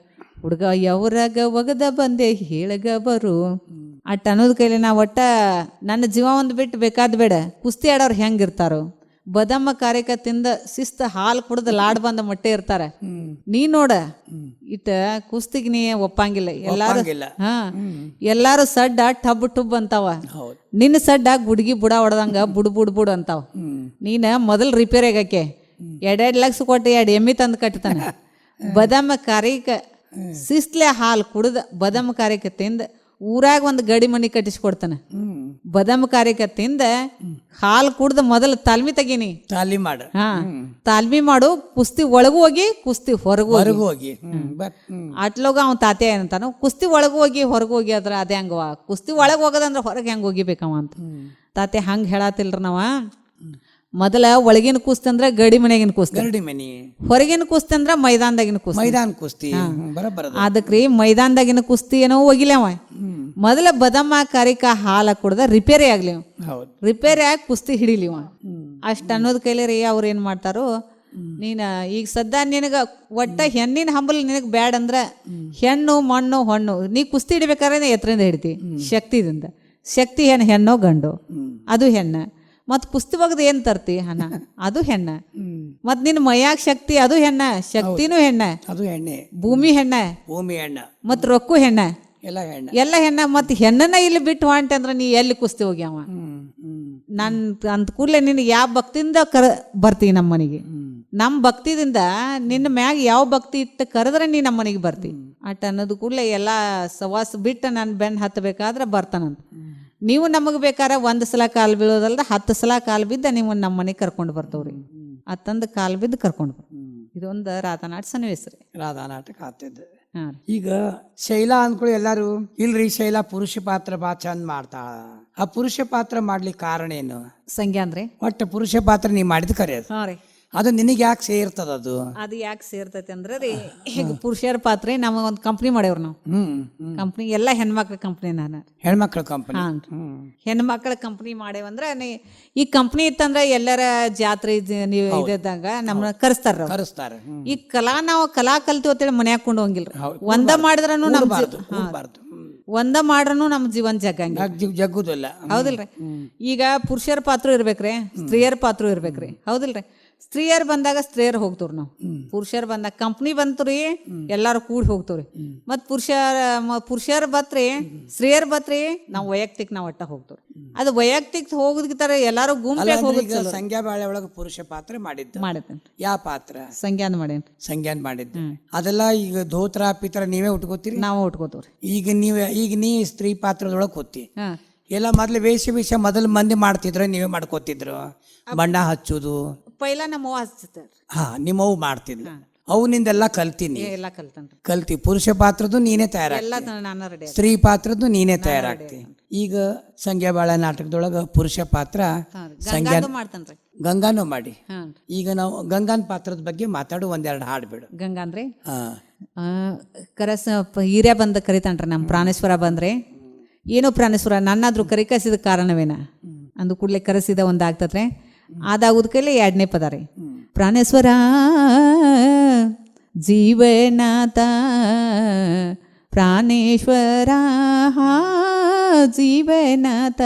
ಹುಡುಗ ಯಾವ್ರಾಗ ಒಗದ ಬಂದೆ ಹೇಳಗ ಬರು ಅಟ್ಟ ಅನ್ನೋದ್ ಕೈಲಿ ನಾ ಒಟ್ಟ ನನ್ನ ಜೀವ ಒಂದು ಬಿಟ್ಟು ಬೇಕಾದ ಬೇಡ ಕುಸ್ತಿ ಆಡೋರು ಹೆಂಗಿರ್ತಾರೋ ಬದಮ್ಮ ಕಾರ್ಯಕರ್ತಿಂದ ಶಿಸ್ತ ಹಾಲು ಕುಡ್ದು ಲಾಡ್ ಬಂದ ಮೊಟ್ಟೆ ಇರ್ತಾರ ನೀ ನೋಡ ಇಟ ಕುಸ್ತಿಗೆ ನೀ ಒಪ್ಪಂಗಿಲ್ಲ ಎಲ್ಲಾರು ಹಾ ಎಲ್ಲಾರು ಸಡ್ಡ ಟಬ್ ಟುಬ್ ಅಂತಾವ ನಿನ್ನ ಸಡ್ಡ ಗುಡ್ಗಿ ಬುಡ ಹೊಡೆದಂಗ ಬುಡ್ ಬುಡ್ ಬುಡ್ ಅಂತಾವ ನೀನ ಮೊದಲ್ ರಿಪೇರಿ ಆಗಕ್ಕೆ 2 ಲಕ್ಷ ಕೊಟ್ಟು 2 ಎಮ್ಮಿ ತಂದು ಕಟ್ತಾನ ಬದಮ್ಮ ಕಾರ್ಯಕ ಶಿಸ್ತ್ಲೆ ಹಾಲು ಕುಡ್ದ ಬದಮ್ಮ ಕಾರ್ಯಕರ್ತಿಂದ ಊರಾಗ ಒಂದು ಗಡಿ ಮನಿ ಕಟ್ಟಿಸ್ಕೊಡ್ತಾನೆ ಬದಮ ಕಾರ್ಯಕರ್ತಿಂದ ಹಾಲು ಕುಡ್ದ ಮೊದಲು ತಾಳ್ಮಿ ತೆಗೀನಿ ತಾಲಿ ಮಾಡ ಹಾ ತಾಳ್ಮಿ ಮಾಡು ಕುಸ್ತಿ ಒಳಗೂ ಹೋಗಿ ಕುಸ್ತಿ ಹೊರಗು ಹೋಗಿ ಅಟ್ಲೋಗ ಅವ್ನ ತಾತೆ ಏನಂತಾನು ಕುಸ್ತಿ ಒಳಗೂ ಹೋಗಿ ಹೊರಗು ಹೋಗಿ ಅದ್ರ ಅದೇ ಹಂಗವ ಕುಸ್ತಿ ಒಳಗೆ ಹೋಗೋದಂದ್ರ ಹೊರಗೆ ಹೆಂಗೆ ಹೋಗಿಬೇಕವ ಅಂತ ತಾತೆ ಹಂಗೆ ಹೇಳತ್ತಿಲ್ರಿ ನಾವ ಮೊದಲ ಒಳಗಿನ ಕುಸ್ತಿ ಅಂದ್ರ ಗಡಿ ಮನೆಗಿನ ಕುಸ್ತಿ ಗರಡಿ ಮನಿ ಹೊರಗಿನ ಕುಸ್ತಿ ಅಂದ್ರ ಮೈದಾನದಾಗಿನ ಕುಸ್ತಿ ಮೈದಾನ ಕುಸ್ತಿ ಬರಬರ ಅದಕ್ರಿ ಮೈದಾನದಾಗಿನ ಕುಸ್ತಿ ಏನೋ ಹೋಗಿಲ್ಲವ ಮೊದಲ ಬದಮ್ಮ ಕಾರಿಕ ಹಾಲ ಕುಡ್ದ ರಿಪೇರಿ ಆಗ್ಲಿ ರಿಪೇರಿ ಆಗಿ ಕುಸ್ತಿ ಹಿಡಿಲಿವ ಅಷ್ಟ ಅನ್ನೋದ್ ಕೈಲಿ ರೀ ಅವ್ರು ಏನ್ ಮಾಡ್ತಾರೋ ನೀನ ಈಗ ಸದ್ದ ನಿನಗ ಒಟ್ಟ ಹೆಣ್ಣಿನ ಹಂಬಲ್ ನಿನಗ್ ಬ್ಯಾಡ ಅಂದ್ರ ಹೆಣ್ಣು ಮಣ್ಣು ಹೊಣ್ಣು ನೀ ಕುಸ್ತಿ ಹಿಡಿಬೇಕಾದ್ರೆ ಎತ್ತರಿಂದ ಹಿಡಿತಿ ಶಕ್ತಿದಿಂದ ಶಕ್ತಿ ಹೆಣ್ಣೋ ಗಂಡು ಅದು ಹೆಣ್ಣ ಮತ್ ಕುಸ್ತಿ ಒಗದ ಏನ್ ತರ್ತಿ ಹಣ ಅದು ಹೆಣ್ಣ ಮತ್ ನಿನ್ ಮೈಯಾಗ ಶಕ್ತಿ ಅದು ಹೆಣ್ಣ ಶಕ್ತಿನೂ ಹೆಣ್ಣ ಅದು ಹೆಣ್ಣೆ ಭೂಮಿ ಹೆಣ್ಣ ಮತ್ ರೊಕ್ಕು ಹೆಣ್ಣ ಎಲ್ಲ ಹೆಣ್ಣ ಮತ್ ಹೆಣ್ಣನ ಇಲ್ಲಿ ಬಿಟ್ಟು ಹೊಂಟೆ ಅಂದ್ರ ನೀ ಎಲ್ಲಿ ಕುಸ್ತಿ ಹೋಗ್ಯಾವ ನನ್ ಅಂದ ಕೂಡ್ಲೆ ನಿನ್ ಯಾವ ಭಕ್ತಿಯಿಂದ ಬರ್ತಿ ನಮ್ಮ ಮನೆಗೆ ನಮ್ ಭಕ್ತಿದಿಂದ ನಿನ್ನ ಮ್ಯಾಗ ಯಾವ ಭಕ್ತಿ ಇಟ್ಟು ಕರೆದ್ರೆ ನೀ ನಮ್ಮ ಮನೆಗೆ ಬರ್ತಿ ಅಟ್ ಅನ್ನೋದು ಕೂಡ್ಲೆ ಎಲ್ಲಾ ಸವಾಸ ಬಿಟ್ಟು ನಾನು ಬೆನ್ ಹತ್ತಬೇಕಾದ್ರೆ ಬರ್ತಾನಂತ ನೀವು ನಮಗ್ ಬೇಕಾರ 1 ಸಲ ಕಾಲ್ ಬೀಳೋದಲ್ದ 10 ಸಲ ಕಾಲ್ ಬಿದ್ದ ನೀವು ನಮ್ಮ ಮನೆಗೆ ಕರ್ಕೊಂಡು ಬರ್ತವ್ರಿ ಅತ್ತಂದ ಕಾಲ್ ಬಿದ್ದು ಕರ್ಕೊಂಡು ಇದೊಂದು ರಾಧಾನಾಟ ಸನ್ನಿವೇಶ ರೀ ರಾಧಾನಾಟಕ ಆಗ್ತಿದ್ದ ಈಗ ಶೈಲಾ ಅಂದ್ಕೊಳ್ಳಿ ಎಲ್ಲಾರು ಇಲ್ರಿ ಶೈಲಾ ಪುರುಷ ಪಾತ್ರ ಬಾ ಚಂದ ಮಾಡ್ತಾಳ ಆ ಪುರುಷ ಪಾತ್ರ ಮಾಡ್ಲಿಕ್ಕೆ ಕಾರಣ ಏನು ಸಂಖ್ಯಾ ಅಂದ್ರೆ ಒಟ್ಟ ಪುರುಷ ಪಾತ್ರ ನೀ ಮಾಡಿದ ಕರೆ ಅದು ನಿನಗೆ ಯಾಕೆ ಸೇರ್ತದ ಅದು ಯಾಕೆ ಸೇರ್ತೈತಿ ಅಂದ್ರೆ ರೀ ಈಗ ಪುರುಷರ ಪಾತ್ರ ನಮಗ ಒಂದು ಕಂಪ್ನಿ ಮಾಡ್ಯವ್ರ ನಾವು ಕಂಪ್ನಿ ಎಲ್ಲ ಹೆಣ್ಮಕ್ಳ ಕಂಪ್ನಿ ನಾನು ಹೆಣ್ಮಕ್ಳ ಕಂಪ್ನಿ ಹೆಣ್ಮಕ್ಳ ಕಂಪ್ನಿ ಮಾಡೇವಂದ್ರ ಈ ಕಂಪ್ನಿ ಇತ್ತಂದ್ರ ಎಲ್ಲರ ಜಾತ್ರೆ ನೀವು ಇದ್ದಾಗ ನಮ್ಮನ್ನ ಕರೆಸ್ತಾರ ಈ ನಾವು ಕಲಾ ಕಲ್ತೀವಿ ಅಂತೇಳಿ ಮನ್ಯಾಗ ಕೊಂಡು ಹೋಗಿಲ್ರಿ ಒಂದ ಮಾಡಿದ್ರನು ಒಂದ ಮಾಡ್ರನು ನಮ್ ಜೀವನ್ ಜಗ್ಗುದಿಲ್ಲ ಹೌದಿಲ್ರಿ ಈಗ ಪುರುಷರ ಪಾತ್ರ ಇರ್ಬೇಕ್ರಿ ಸ್ತ್ರೀಯರ ಪಾತ್ರ ಇರ್ಬೇಕ್ರಿ ಹೌದಿಲ್ರಿ ಸ್ತ್ರೀಯರ್ ಬಂದಾಗ ಸ್ತ್ರೀಯರ್ ಹೋಗ್ತವ್ರಿ ನಾವು ಪುರುಷರ್ ಬಂದಾಗ ಕಂಪ್ನಿ ಬಂತ್ರಿ ಎಲ್ಲಾರು ಕೂಡಿ ಹೋಗ್ತವ್ರಿ ಮತ್ ಪುರುಷರ್ ಬತ್ರಿ ಸ್ತ್ರೀಯರ್ ಬತ್ರಿ ನಾವ್ ವೈಯಕ್ತಿಕ ನಾವ್ ಒಟ್ಟ ಹೋಗ್ತವ್ರಿ ಅದು ವೈಯಕ್ತಿಕ ಹೋಗುದಕ್ಕಿಂತ ಎಲ್ಲಾರು ಗುಂಪಾಗಿ ಹೋಗುದು ಸಂಖ್ಯಾ ಬಾಳೆ ಒಳಗ ಪುರುಷ ಪಾತ್ರ ಮಾಡಿದ್ದೇನೆ ಯಾವ ಪಾತ್ರ ಸಂಖ್ಯಾನ್ ಮಾಡಿದ್ದೆ ಅದೆಲ್ಲ ಈಗ ಧೋತ್ರ ಪಿತ್ರ ನೀವೇ ಉಟ್ಕೋತೀರಿ ನಾವು ಉಟ್ಕೋತವ್ರಿ ಈಗ ನೀ ಸ್ತ್ರೀ ಪಾತ್ರದೊಳಗ ಕೂತಿ ಎಲ್ಲ ಮೊದ್ಲು ವೇಷ ಮೊದಲು ಮಂದಿ ಮಾಡ್ತಿದ್ರ ನೀವೇ ಮಾಡ್ಕೋತಿದ್ರು ಬಣ್ಣ ಹಚ್ಚುದು ಪೈಲ ನಮ್ಮವ್ವ ಹಚ್ತಾರ ನಿಮ್ಮವ್ ಮಾಡ್ತಿದ್ಲ ಅವನಿಂದೆಲ್ಲ ಕಲ್ತೀನಿ ಎಲ್ಲ ಕಲ್ತಿ ಪುರುಷ ಪಾತ್ರದ್ದು ನೀನೇ ತಯಾರಾಗ್ತಿ ಸ್ತ್ರೀ ಪಾತ್ರದ್ದು ನೀನೇ ತಯಾರಾಗ್ತಿ ಈಗ ಸಂಖ್ಯಾ ಬಾಳ ನಾಟಕದೊಳಗ ಪುರುಷ ಪಾತ್ರ ಗಂಗಾನು ಮಾಡಿ ಈಗ ನಾವು ಗಂಗಾನ್ ಪಾತ್ರದ ಬಗ್ಗೆ ಮಾತಾಡು 1-2 ಹಾಡು ಬಿಡು ಗಂಗಾ ಅಂದ್ರೆ ಹಿರಿಯ ಬಂದ ಕರಿತಾನ್ರಿ ನಮ್ ಪ್ರಾಣೇಶ್ವರ ಬಂದ್ರೆ ಏನೋ ಪ್ರಾಣೇಶ್ವರ ನನ್ನಾದ್ರೂ ಕರಿಕಸಿದ ಕಾರಣವೇನ ಅಂದು ಕೂಡಲೇ ಕರೆಸಿದ ಒಂದಾಗ್ತದ್ರೆ ಅದಾಗುದ ಕೈಲಿ 2ನೇ ಪದ ರೀ ಪ್ರಾಣೇಶ್ವರ ಜೀವನಾಥ ಪ್ರಾಣೇಶ್ವರ ಜೀವನಾಥ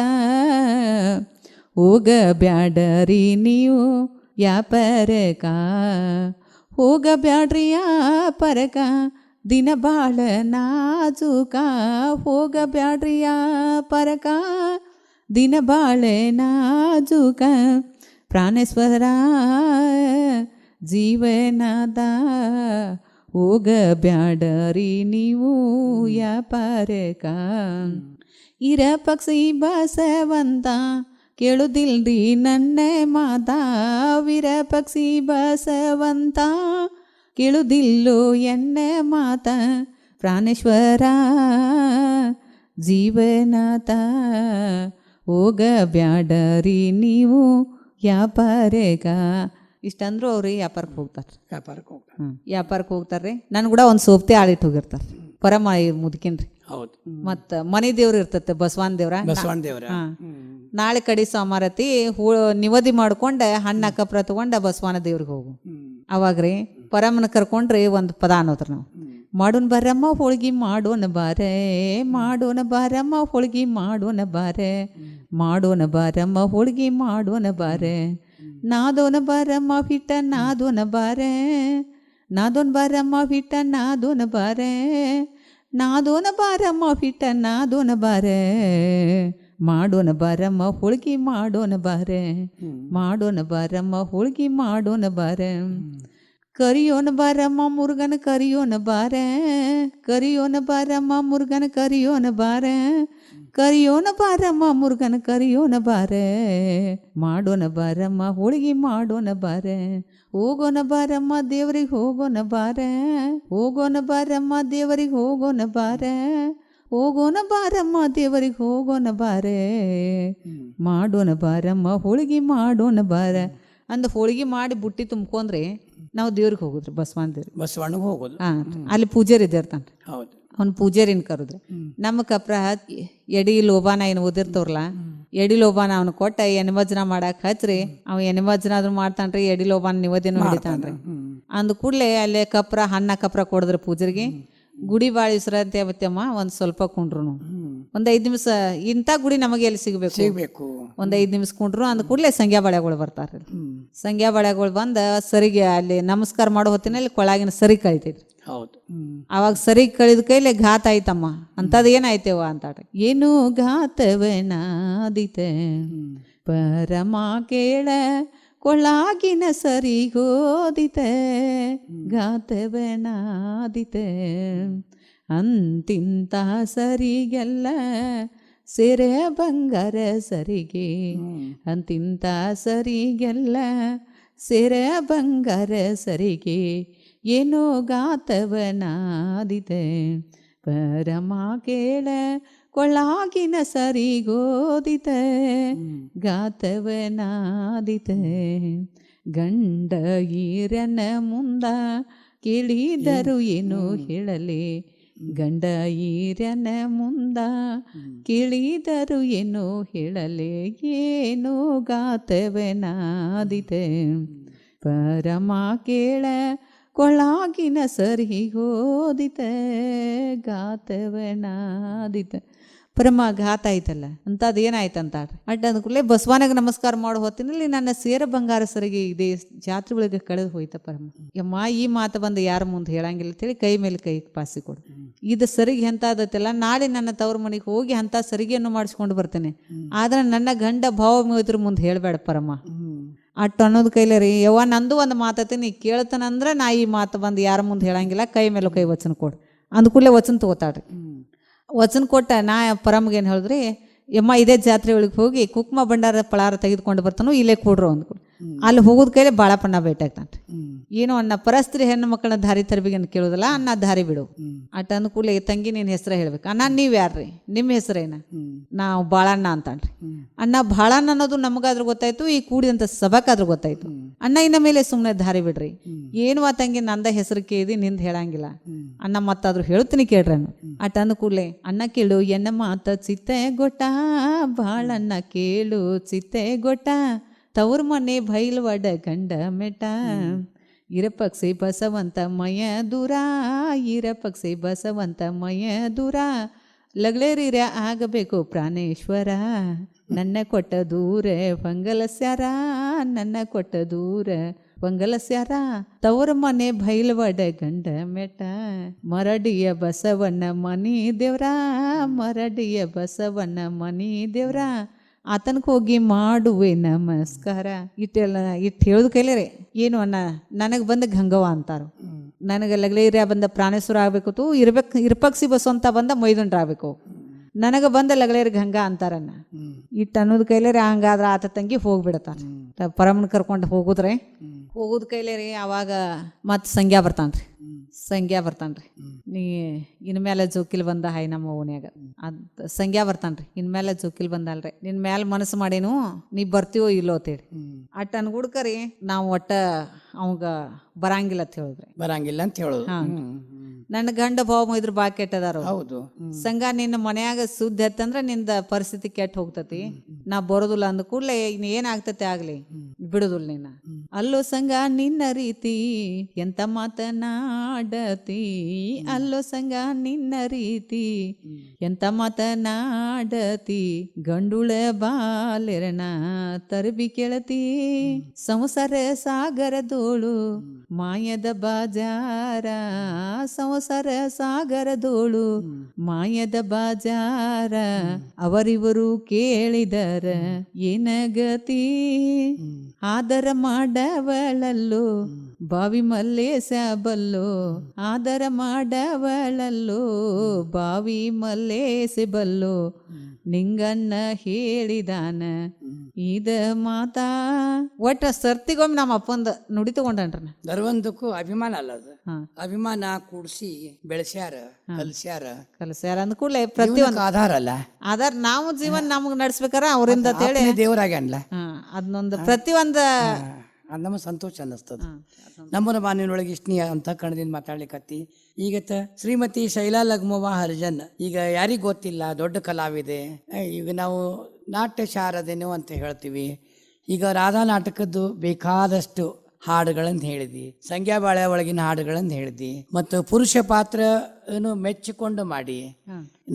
ಹೋಗ ಬ್ಯಾಡರಿ ನೀವು ಯಾಪರಕ ಹೋಗ ಬ್ಯಾಡ್ರಿ ಯಾಪರಕ ದಿನ ಬಾಳ ನಾಜುಕ ಹೋಗ ಬ್ಯಾಡ್ರಿ ಯಾಪರಕ ದಿನ ಬಾಳೆ ನಾಜುಕ ಪ್ರಾಣೇಶ್ವರ ಜೀವನದ ಹೋಗ ಬ್ಯಾಡರಿ ನೀವು ವ್ಯಾಪಾರಕ ಇರ ಪಕ್ಷಿ ಬಸವಂತ ಕೇಳುದಿಲ್ರಿ ನನ್ನ ಮಾತ ವೀರ ಪಕ್ಷಿ ಬಸವಂತ ಕೇಳುದಿಲ್ಲೋ ಎನ್ನ ಮಾತ ಪ್ರಾಣೇಶ್ವರ ಜೀವನಾಥ ಹೋಗ ಬ್ಯಾಡರಿ ನೀವು ವ್ಯಾಪಾರಗ ಇಷ್ಟಂದ್ರು ಅವ್ರಿ ವ್ಯಾಪಾರಕ್ಕೆ ಹೋಗ್ತಾರೆ. ವ್ಯಾಪಾರಕ್ಕೆ ಹೋಗ್ತಾರೆ. ವ್ಯಾಪಾರಕ್ಕೆ ಹೋಗ್ತಾರ್ರಿ. ನಾನು ಕೂಡ ಒಂದು ಸೋಪ್ತೆ ಆಳಿಟ್ಟು ಹೋಗಿರ್ತಾರೆ ಪರಮ ಮುದುಕಿನ್ರಿ. ಹೌದು. ಮತ್ತು ಮನೆ ದೇವ್ರು ಇರ್ತತೆ ಬಸವನ ದೇವ್ರ. ಬಸವಣ್ಣ ದೇವರ. ನಾಳೆ ಕಡಿ ಸೋಮಾರತಿ ನಿವದಿ ಮಾಡ್ಕೊಂಡ ಹಣ್ಣ ಕಪ್ರ ತಗೊಂಡ ಬಸವನ ದೇವ್ರಿಗೆ ಹೋಗು. ಅವಾಗ್ರಿ ಪರಮನ ಕರ್ಕೊಂಡ್ರಿ ಒಂದು ಪದ ಅನ್ನೋದ್ರ ನಾವು ಮಾಡೋಣ ಬರಮ್ಮ ಹೋಳ್ಗಿ ಮಾಡೋಣ ಬಾರೆ ಮಾಡೋಣ ಬಾರಮ್ಮ ಹೋಳ್ಗಿ ಮಾಡೋಣ ಬಾರೆ ಮಾಡೋಣ ಬಾರಮ್ಮ ಹೋಳ್ಗಿ ಮಾಡೋಣ ಬಾರೆ ನಾದೋನ ಬಾರಮ್ಮ ಹಿಟ್ಟ ನಾದೋನ ಬಾರೆ ನಾದೋನ ಬಾರಮ್ಮ ಹಿಟ್ಟ ನಾದೋನ ಬಾರೆ ನಾದೋನ ಬಾರಮ್ಮ ಹಿಟ್ಟ ನಾದೋನ ಬಾರೆ ಮಾಡೋಣ ಬಾರಮ್ಮ ಹೋಳ್ಗಿ ಮಾಡೋಣ ಬಾರೆ ಮಾಡೋಣ ಬಾರಮ್ಮ ಹೋಳ್ಗಿ ಮಾಡೋಣ ಬಾರೆ ಕರಿಯೋನ ಬಾರಮ್ಮ ಮುರುಗನ ಕರಿಯೋನ ಬಾರೆ ಕರಿಯೋನ ಬಾರಮ್ಮ ಮುರುಗನ ಕರಿಯೋನ ಬಾರೆ ಕರಿಯೋನ ಬಾರಮ್ಮ ಮುರುಗನ ಕರಿಯೋನ ಬಾರೆ ಮಾಡೋಣ ಬಾರಮ್ಮ ಹೋಳಿಗೆ ಮಾಡೋಣ ಬಾರೆ ಹೋಗೋಣ ಬಾರಮ್ಮ ದೇವ್ರಿಗೆ ಹೋಗೋಣ ಬಾರೆ ಹೋಗೋಣ ಬಾರಮ್ಮ ದೇವರಿಗೆ ಹೋಗೋಣ ಬಾರೆ ಹೋಗೋಣ ಬಾರಮ್ಮ ದೇವರಿಗೆ ಹೋಗೋಣ ಬಾರೆ ಮಾಡೋಣ ಬಾರಮ್ಮ ಹೋಳಿಗೆ ಮಾಡೋಣ ಬಾರೆ ಅಂದ ಹೋಳಿಗೆ ಮಾಡಿ ಬುಟ್ಟಿ ತುಂಬ್ಕೊಂಡ್ರಿ ನಾವು ದೇವ್ರಿಗೆ ಹೋಗುದ್ರಿ ಬಸವನ ದೇವ್ರಿಗೆ. ಬಸವಣ್ಣಗೆ ಹೋಗೋದು. ಅಲ್ಲಿ ಪೂಜಾರಿ ಇದ್ದಿರ್ತಾನೆ. ಹೌದು. ಅವ್ನು ಪೂಜಾರಿನ ಕರುದ್ರಿ. ನಮ್ಮ ಕಪ್ರ ಎಡಿ ಲೋಬಾನ ಏನು ಓದಿರ್ತವ್ರಲ್ಲ ಎಡಿ ಲೋಬಾನ ಅವ್ನು ಕೊಟ್ಟ ಎನಿಮಜ್ನ ಮಾಡಕ್ ಹಚ್ರಿ ಅವ ಎನಿಮಜ್ನ ಆದ್ರೂ ಮಾಡ್ತಾನ್ರಿ ಎಡಿ ಲೋಬಾನ ನಿವದಿನೂ ಹಿಡಿತಾನ್ರಿ. ಅಂದ ಕೂಡ್ಲೆ ಅಲ್ಲೇ ಕಪ್ರ ಹಣ್ಣ ಕಪ್ರ ಕೊಡದ್ರಿ ಪೂಜರಿಗೆ. ಗುಡಿ ಭಾಳ ವಿಶ್ರಾಂತಿ ಆಗತ್ತಮ್ಮ ಒಂದ್ ಸ್ವಲ್ಪ ಕುಂಡ್ರು ಒಂದ್ 5 ನಿಮಿಷ ಇಂಥ ಗುಡಿ ನಮಗೆ ಎಲ್ಲಿ ಸಿಗ್ಬೇಕು ಒಂದ್ 5 ನಿಮಿಷ ಕುಂಡ್ರು ಅಂದ ಕೂಡ್ಲೆ ಸಂಗ್ಯಾ ಬಳೆಗಳು ಬರ್ತಾರ್ರಿ. ಸಂಗ್ಯಾ ಬಳೆಗಳು ಬಂದ ಸರಿಗೆ ಅಲ್ಲಿ ನಮಸ್ಕಾರ ಮಾಡೋ ಹೊತ್ತಿನಲ್ಲಿ ಕೊಳಗಿನ ಸರಿ ಕಳಿತೈತ್ರಿ. ಹೌದು. ಅವಾಗ ಸರಿ ಕಳಿದ ಕೈಲೆ ಘಾತ ಆಯ್ತಮ್ಮ ಅಂತದ್ ಏನಾಯ್ತೇವ ಅಂತಾಡ್ರಿ. ಏನು ಘಾತವನಾದಿತೆ ಪರಮ ಕೇಳ ಕೊಳ್ಳಾಗಿನ ಸರಿಗೋದಿತೆ ಘಾತವನಾದಿತೆ ಅಂತಿಂತ ಸರಿಗೆಲ್ಲ ಸೆರೆ ಬಂಗಾರ ಸರಿಗೆ ಅಂತಿಂತ ಸರಿಗೆಲ್ಲ ಸೆರೆ ಬಂಗಾರ ಸರಿಗೆ ಏನೋ ಘಾತವನಾದಿತೆ ಪರಮ ಕೇಳ ಕೊಳ್ಳಾಗಿನ ಸರಿಗೋದಿತೆ ಘಾತವನಾದಿತೆ ಗಂಡ ಈರನ ಮುಂದ ಕೇಳಿದರು ಏನು ಹೇಳಲಿ ಗಂಡ ಈರನ ಮುಂದ ಕೇಳಿದರು ಏನು ಹೇಳಲೆ ಏನೋ ಘಾತವನಾದಿತೆ ಪರಮ ಕೇಳ ಕೊಳಾಗಿನ ಸರಿ ಹೋದಿತೆ ಘಾತವನಾದಿತೆ ಪರಮ ಘಾತ ಆಯ್ತಲ್ಲ ಅಂತ ಅದೇನಾಯ್ತಂತ ಅಡ್ಡ ಅಂದ್ಕೂಡಲೇ ಬಸವನಿಗೆ ನಮಸ್ಕಾರ ಮಾಡೋ ಹೊತ್ತಿನಲ್ಲಿ ನನ್ನ ಸೇರ ಬಂಗಾರ ಸರಿಗೆ ಇದೆ ಜಾತ್ರೆಗಳಿಗೆ ಕಳೆದು ಹೋಯ್ತ ಪರಮ. ಯಮ್ಮ ಈ ಮಾತು ಬಂದು ಯಾರ ಮುಂದೆ ಹೇಳಂಗಿಲ್ಲ ಅಂತೇಳಿ ಕೈ ಮೇಲೆ ಕೈ ಪಾಸಿ ಕೊಡು. ಇದು ಸರಿಗೆ ಎಂತಾದತ್ತಲ್ಲ ನಾಳೆ ನನ್ನ ತವ್ರ ಮನೆಗೆ ಹೋಗಿ ಅಂತ ಸರಿಗೆಯನ್ನು ಮಾಡಿಸ್ಕೊಂಡು ಬರ್ತೇನೆ ಆದ್ರೆ ನನ್ನ ಗಂಡ ಭಾವ ಇದ್ರ ಮುಂದೆ ಹೇಳ್ಬೇಡ ಪರಮ ಅಟ್ಟು ಅನ್ನೋದು ಕೈಲೇ ರೀ. ಯವ್ವ ನಂದು ಒಂದು ಮಾತತಿ ನೀ ಕೇಳ್ತಾನಂದ್ರೆ ನಾ ಈ ಮಾತು ಬಂದು ಯಾರ ಮುಂದೆ ಹೇಳಂಗಿಲ್ಲ ಕೈ ಮೇಲೆ ಕೈ ವಚನ ಕೊಡು ಅಂದ್ಕೂಡಲೇ ವಚನ ತಗೋತಾಡ್ರಿ. ವಚನ ಕೊಟ್ಟ ನಾ ಪರಮ್ಗೇನು ಹೇಳಿದ್ರಿ ಯಮ್ಮ ಇದೇ ಜಾತ್ರೆ ಒಳಗೆ ಹೋಗಿ ಕುಕ್ಮ ಭಂಡಾರ ಪಳಾರ ತೆಗೆದುಕೊಂಡು ಬರ್ತಾನೋ ಇಲ್ಲೇ ಕೊಡ್ರು ಅಂದ್ಕೊಂಡು ಅಲ್ಲಿ ಹೋಗೋದ್ ಕೈಲೇ ಬಾಳಪ್ಪಣ್ಣ ಭೇಟಿ ಆಗ್ತಾನ್ರಿ. ಏನು ಅನ್ನ ಪರಸ್ತ್ರೀ ಹೆಣ್ಣು ಮಕ್ಕಳನ್ನ ದಾರಿ ತರಬಿಗೆ ಅಂತ ಕೇಳೋದಲ್ಲ ಅನ್ನ ದಾರಿ ಬಿಡು ಅಟ್ಟ ಅಂದ್ಕೂಡ್ಲೆ ತಂಗಿ ನಿನ್ನ ಹೆಸರ ಹೇಳ್ಬೇಕು. ಅಣ್ಣ ನೀವ್ ಯಾರ್ರಿ ನಿಮ್ಮ ಹೆಸರೇನ ನಾವು ಬಾಳಣ್ಣ ಅಂತಾನ್ರಿ. ಅಣ್ಣ ಬಾಳಣ್ಣ ಅನ್ನೋದು ನಮಗಾದ್ರೂ ಗೊತ್ತಾಯ್ತು ಈ ಕೂಡಿದಂತ ಸಭಾಕಾದ್ರೂ ಗೊತ್ತಾಯ್ತು. ಅಣ್ಣ ಇನ್ನ ಮೇಲೆ ಸುಮ್ಮನೆ ದಾರಿ ಬಿಡ್ರಿ ಏನು ಆ ತಂಗಿ ನಂದ ಹೆಸರು ಕೇಳಿ ನಿಂದ ಹೇಳಂಗಿಲ್ಲ ಅಣ್ಣ ಮತ್ತಾದ್ರೂ ಹೇಳ್ತೀನಿ ಕೇಳ್ರಿ ಅಣ್ಣ ಅಟ್ಟ ಅಂದ್ಕೂಡ್ಲೆ ಅಣ್ಣ ಕೇಳು ಎನ್ನ ಮಾತ ಚಿತ್ತೆ ಗೊಟ್ಟ ಬಾಳಣ್ಣ ಕೇಳು ಚಿತ್ತೆ ಗೊಟ್ಟ ತವ್ರ ಮನೆ ಬೈಲ್ವಾಡ ಗಂಡ ಮೆಟ ಇರಪಕ್ಷಿ ಬಸವಂತ ಮಯ ದೂರ ಇರಪಕ್ಷಿ ಬಸವಂತ ಮಯ ದೂರ ಲಗ್ಲೇರಿರ ಆಗಬೇಕು ಪ್ರಾಣೇಶ್ವರ ನನ್ನ ಕೊಟ್ಟ ದೂರ ಹೊಂಗಲಸ್ಯಾರ ನನ್ನ ಕೊಟ್ಟ ದೂರ ಹೊಂಗಲಸ್ಯಾರ ತವ್ರ ಮನೆ ಬೈಲ್ವಾಡ ಗಂಡ ಮೆಟ ಮರಡಿಯ ಬಸವಣ್ಣ ಮನಿ ದೇವ್ರ ಮರಡಿಯ ಬಸವಣ್ಣ ಮನಿ ದೇವ್ರ ಆತನಕ್ಕೆ ಹೋಗಿ ಮಾಡುವೆ ನಮಸ್ಕಾರ ಇಟ್ಟು ಹೇಳುದು ಕೈಲೇ ರೀ ಏನು ಅನ್ನ ನನಗೆ ಬಂದ ಗಂಗವ್ವ ಅಂತಾರ. ನನಗೆ ಲಗ್ಲೇರಿಯ ಬಂದ ಪ್ರಾಣೇಶ್ವರ ಆಗ್ಬೇಕು ಇರ್ಪಕ್ಷಿ ಬಸವಂತ ಬಂದ ಮೈದುಂಡ್ರ ಆಗ್ಬೇಕು, ನನಗೆ ಬಂದ ಲಗಳೇರಿ ಗಂಗಾ ಅಂತಾರನ್ನ ಇಟ್ಟು ಅನ್ನೋದು ಕೈಲೇರಿ. ಹಂಗಾದ್ರ ಆತ ತಂಗಿ ಹೋಗ್ಬಿಡತಾರ ಪರಮನ್ ಕರ್ಕೊಂಡು ಹೋಗುದ್ ಕೈಲೇರಿ. ಅವಾಗ ಮತ್ ಸಂಗ್ಯಾ ಬರ್ತಾನ್ರಿ. ನೀ ಇನ್ಮೇಲೆ ಜೋಕಿಲ್ ಬಂದ ಹಾಯ್ ನಮ್ಮ ಓನ್ಯಾಗ ಅದ್ ಸಂಗ್ಯಾ ಬರ್ತಾನ್ರಿ. ಇನ್ಮೇಲೆ ಜೋಕಿಲ್ ಬಂದಲ್ರಿ, ನಿನ್ ಮ್ಯಾಲ ಮನಸ್ಸು ಮಾಡೇನು ನೀ ಬರ್ತೀವೋ ಇಲ್ಲೋ ಅಂತೇಳಿ ಅಟ್ ಅನ್ಗುಡ್ಕರಿ ನಾವು ಒಟ್ಟ ಅವಂಗ ಬರಂಗಿಲ್ಲ ಅಂತ ಹೇಳುದು. ನನ್ನ ಗಂಡ ಭಾವ ಮೈದ್ರ ಬಾ ಕೆಟ್ಟದಾರ. ಹೌದು. ಸಂಘ ನಿನ್ನ ಮನ್ಯಾಗ ಸುದ್ದಿ ಹತ್ತಂದ್ರ ನಿಂದ ಪರಿಸ್ಥಿತಿ ಕೆಟ್ಟ ಹೋಗ್ತತಿ. ನಾ ಬರೋದಿಲ್ಲ ಅಂದ ಕೂಡ್ಲೆ ಇನ್ ಏನಾಗ್ತತಿ ಆಗ್ಲಿ ಬಿಡುದಿಲ್ಲ ನೀನ. ಅಲ್ಲೋ ಸಂಘ ನಿನ್ನ ರೀತಿ ಎಂತ ಮಾತನಾಡತಿ, ಅಲ್ಲೋ ಸಂಘ ನಿನ್ನ ರೀತಿ ಎಂತ ಮಾತನಾಡತಿ, ಗಂಡುಳ ಬಾಲೆರನ ತರಬಿ ಕೆಳತಿ, ಸಂಸಾರ ಸಾಗರದೋಳು ಮಾಯದ ಬಾಜಾರ, ಸಂಸಾರ ಸಾಗರದೋಳು ಮಾಯದ ಬಾಜಾರ, ಅವರಿವರು ಕೇಳಿದರ ಏನಗತಿ, ಆದರ ಮಾಡವಳಲ್ಲೋ ಬಾವಿ ಮಲ್ಲೇಶ ಬಲ್ಲೋ, ಆದರ ಮಾಡವಳಲ್ಲೋ ಬಾವಿ ಮಲ್ಲೇಶ ಬಲ್ಲೋ, ನಿಂಗನ್ನ ಹೇಳಿದಾನ ಇದ ಮಾತಾ. ಒಟ್ಟ ಸರ್ತಿಗೊಮ್ಮೆ ನಮ್ಮ ಅಪ್ಪಂದ ನುಡಿ ತಗೊಂಡ್ರಿ. ಧರ್ವಂತಕ್ಕೂ ಅಭಿಮಾನ ಅಲ್ಲ ಅದು. ಅಭಿಮಾನ ಕೂಡ್ಸಿ ಬೆಳೆಸ್ಯಾರ, ಕಲ್ಸ್ಯಾರ ಅಂದ ಕೂಡಲೇ ಪ್ರತಿಯೊಂದು ಆಧಾರ ಅಲ್ಲ. ಆಧಾರ ನಾವು ಜೀವನ ನಮಗ್ ನಡ್ಸ್ಬೇಕಾರ ಅವರಿಂದ ಹೇಳಿ ದೇವರಾಗ್ಯಾನ್ಲ. ಅದನ್ನೊಂದು ಪ್ರತಿಯೊಂದ ನಮ್ಮ ಸಂತೋಷ ಅನ್ನಿಸ್ತದ. ನಮ್ಮನ ಬಾನಿನೊಳಗೆ ಇಷ್ಟ್ನಿ ಅಂತ ಕಣದಿಂದ ಮಾತಾಡ್ಲಿಕ್ಕತ್ತಿ. ಈಗತ್ತ ಶ್ರೀಮತಿ ಶೈಲಾ ಲಗ್ಮವ್ವ ಹರಿಜನ್, ಈಗ ಯಾರಿಗ್ ಗೊತ್ತಿಲ್ಲ, ದೊಡ್ಡ ಕಲಾವಿದೆ. ಈಗ ನಾವು ನಾಟ್ಯ ಶಾರದೇನು ಅಂತ ಹೇಳ್ತೀವಿ. ಈಗ ರಾಧಾ ನಾಟಕದ್ದು ಬೇಕಾದಷ್ಟು ಹಾಡುಗಳನ್ನು ಹೇಳಿದಿ, ಸಂಗ್ಯಾ ಬಾಳೆ ಒಳಗಿನ ಹಾಡುಗಳನ್ನು ಹೇಳಿದಿ, ಮತ್ತು ಪುರುಷ ಪಾತ್ರ ಮೆಚ್ಚಿಕೊಂಡು ಮಾಡಿ